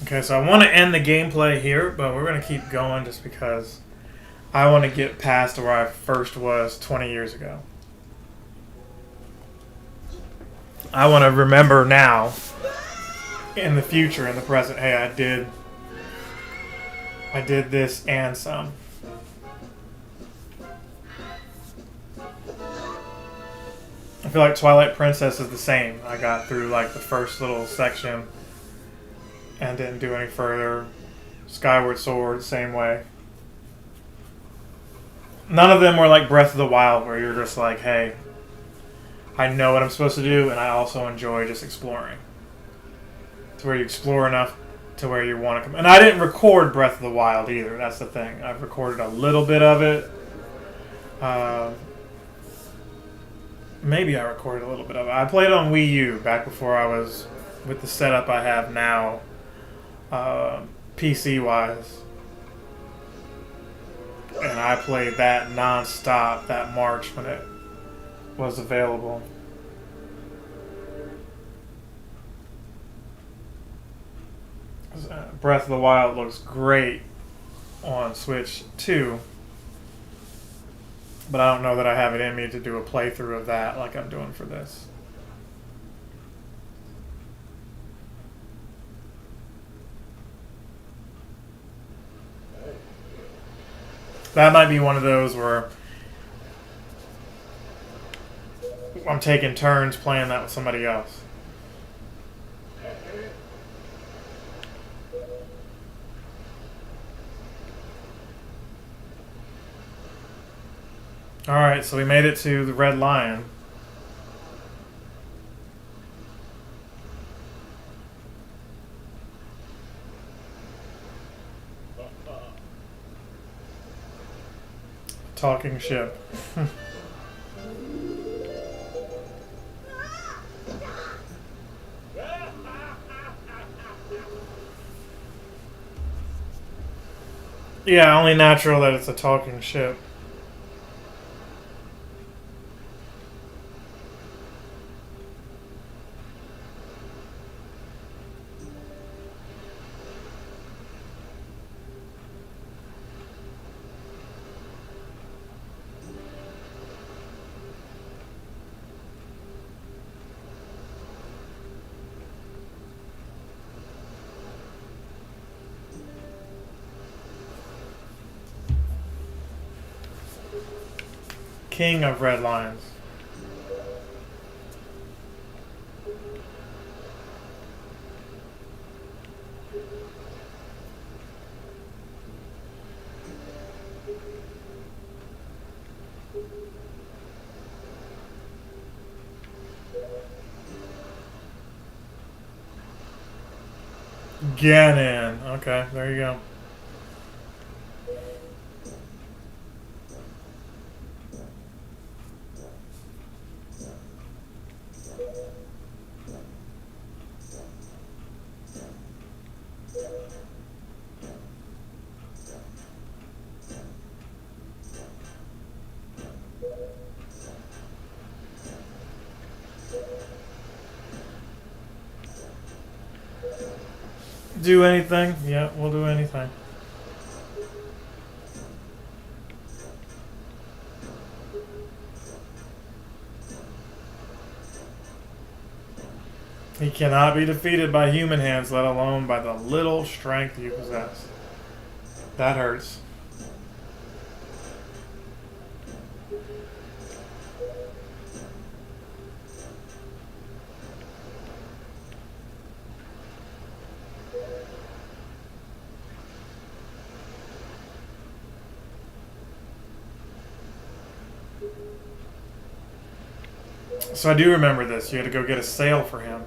Okay, so I want to end the gameplay here, but we're going to keep going just because I want to get past where I first was 20 years ago. I want to remember now, in the future, in the present, hey, I did this and some. I feel like Twilight Princess is the same. I got through like the first little section and didn't do any further. Skyward Sword, same way. None of them were like Breath of the Wild, where you're just like, hey, I know what I'm supposed to do, and I also enjoy just exploring. To where you explore enough to where you want to come. And I didn't record Breath of the Wild either, that's the thing. I've recorded a little bit of it. Maybe I recorded a little bit of it. I played it on Wii U back before I was with the setup I have now. PC-wise, and I played that non-stop that March when it was available. Breath of the Wild looks great on Switch 2, but I don't know that I have it in me to do a playthrough of that like I'm doing for this. That might be one of those where I'm taking turns playing that with somebody else. Alright, so we made it to the Red Lion. Talking ship. Yeah, only natural that it's a talking ship. King of Red Lions. Ganon. Okay, there you go. Do anything? Yeah, we'll do anything. He cannot be defeated by human hands, let alone by the little strength you possess. That hurts. So I do remember this. You had to go get a sail for him.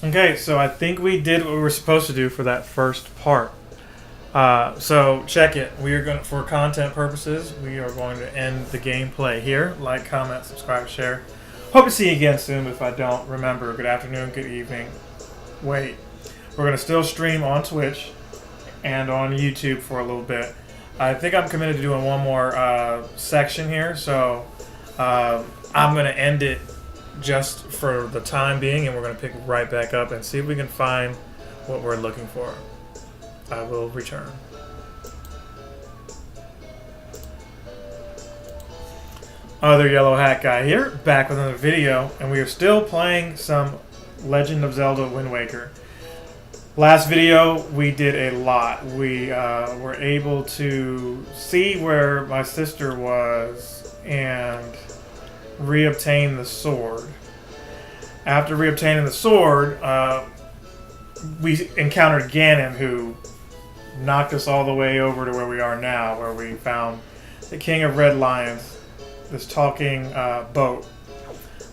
Okay, so I think we did what we were supposed to do for that first part. So check it. We are going for content purposes. We are going to end the gameplay here. Like, comment, subscribe, share. Hope to see you again soon. If I don't, remember, good afternoon, good evening. Wait, we're going to still stream on Twitch and on YouTube for a little bit. I think I'm committed to doing one more section here, so I'm going to end it just for the time being, and we're going to pick right back up and see if we can find what we're looking for. I will return. Other yellow hat guy here, back with another video, and we are still playing some Legend of Zelda Wind Waker. Last video we did a lot. We were able to see where my sister was and reobtain the sword. After reobtaining the sword, we encountered Ganon, who knocked us all the way over to where we are now, where we found the King of Red Lions, this talking boat.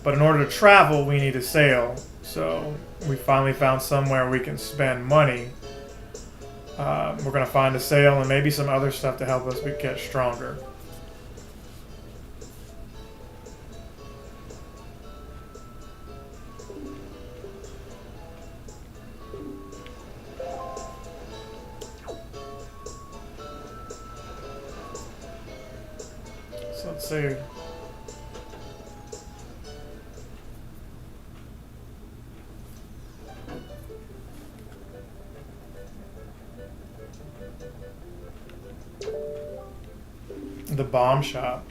But in order to travel, we need to sail. So we finally found somewhere we can spend money. We're going to find a sail and maybe some other stuff to help us get stronger. So let's see. The bomb shop.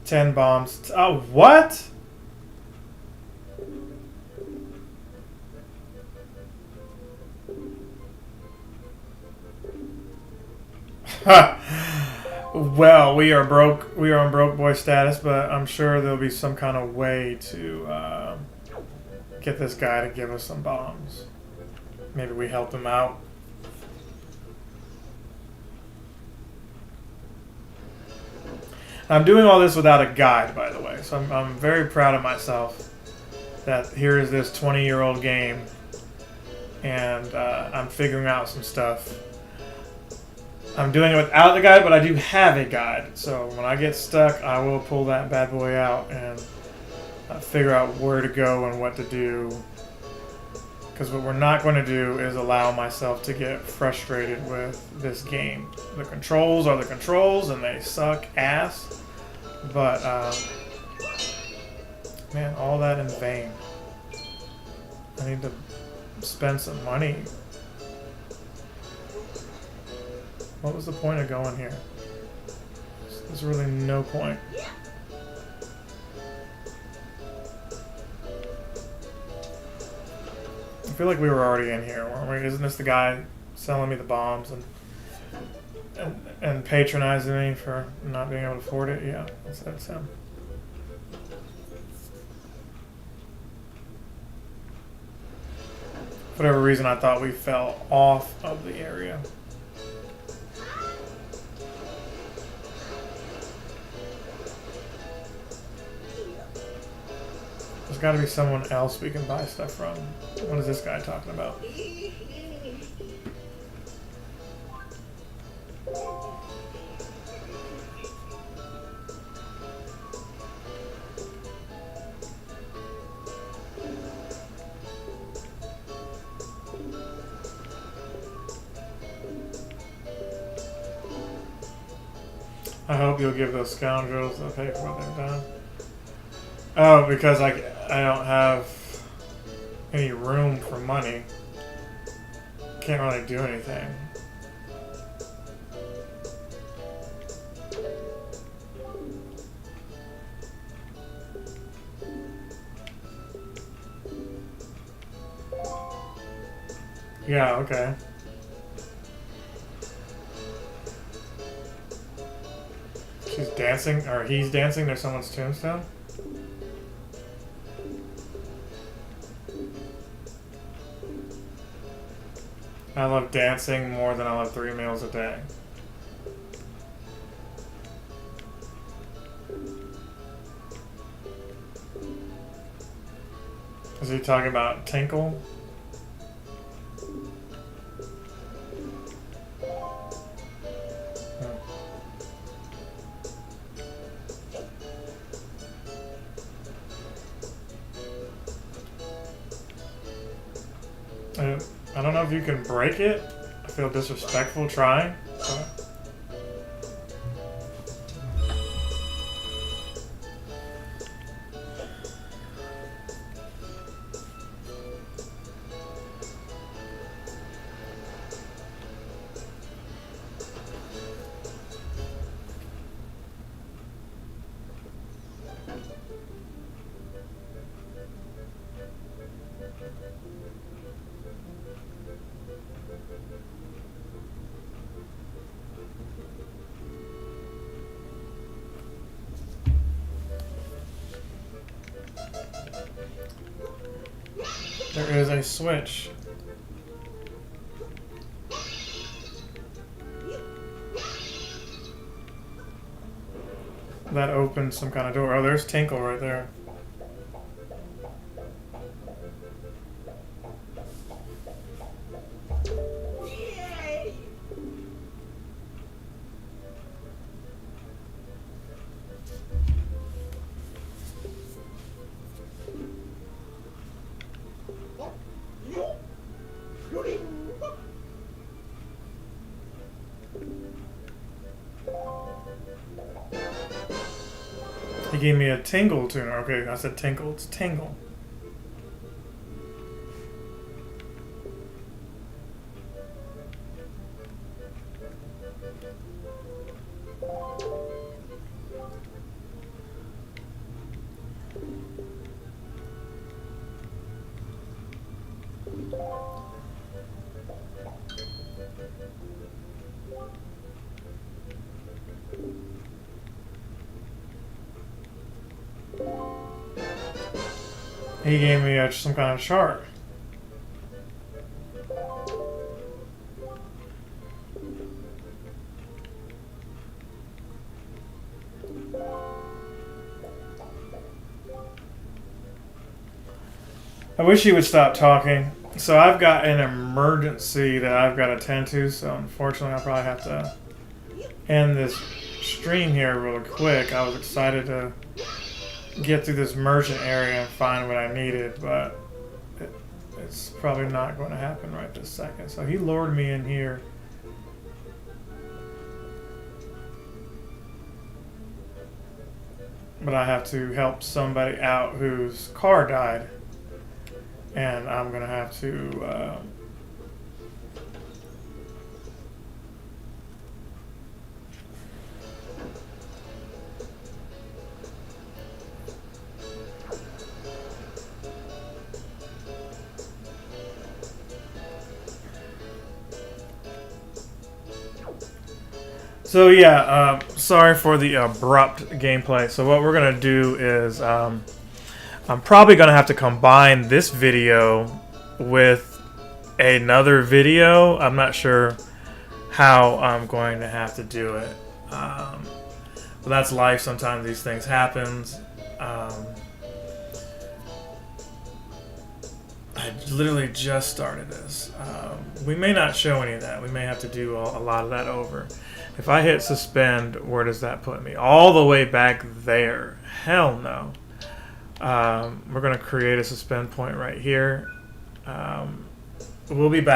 10 bombs. Oh, what? Well, we are broke. We are on broke boy status, but I'm sure there'll be some kind of way to get this guy to give us some bombs. Maybe we help him out. I'm doing all this without a guide, by the way, so I'm very proud of myself that here is this 20-year-old game, and I'm figuring out some stuff. I'm doing it without the guide, but I do have a guide. So when I get stuck, I will pull that bad boy out and figure out where to go and what to do. Because what we're not going to do is allow myself to get frustrated with this game. The controls are the controls, and they suck ass. But, man, all that in vain. I need to spend some money. What was the point of going here? There's really no point. I feel like we were already in here, weren't we? Isn't this the guy selling me the bombs and patronizing me for not being able to afford it? Yeah, that's him. For whatever reason, I thought we fell off of the area. There's got to be someone else we can buy stuff from. What is this guy talking about? I hope you'll give those scoundrels the pay for what they've done. Oh, because I don't have any room for money. Can't really do anything. Yeah, okay. She's dancing, or he's dancing near someone's tombstone? I love dancing more than I love 3 meals a day. Is he talking about Tinkle? I don't know if you can break it. I feel disrespectful trying. There is a switch. That opens some kind of door. Oh, there's Tinkle right there. He gave me a tingle tuner. Okay, I said tinkle. It's tingle. He gave me some kind of chart. I wish he would stop talking. So I've got an emergency that I've got to attend to, so unfortunately I'll probably have to end this stream here really quick. I was excited to get through this merchant area and find what I needed, but it's probably not going to happen right this second. So he lured me in here. But I have to help somebody out whose car died. And I'm going to have to... So yeah, sorry for the abrupt gameplay. So what we're gonna do is I'm probably gonna have to combine this video with another video. I'm not sure how I'm going to have to do it. But that's life. Sometimes these things happen. I literally just started this. We may not show any of that. We may have to do a lot of that over. If I hit suspend, where does that put me? All the way back there. Hell no. We're going to create a suspend point right here. We'll be back.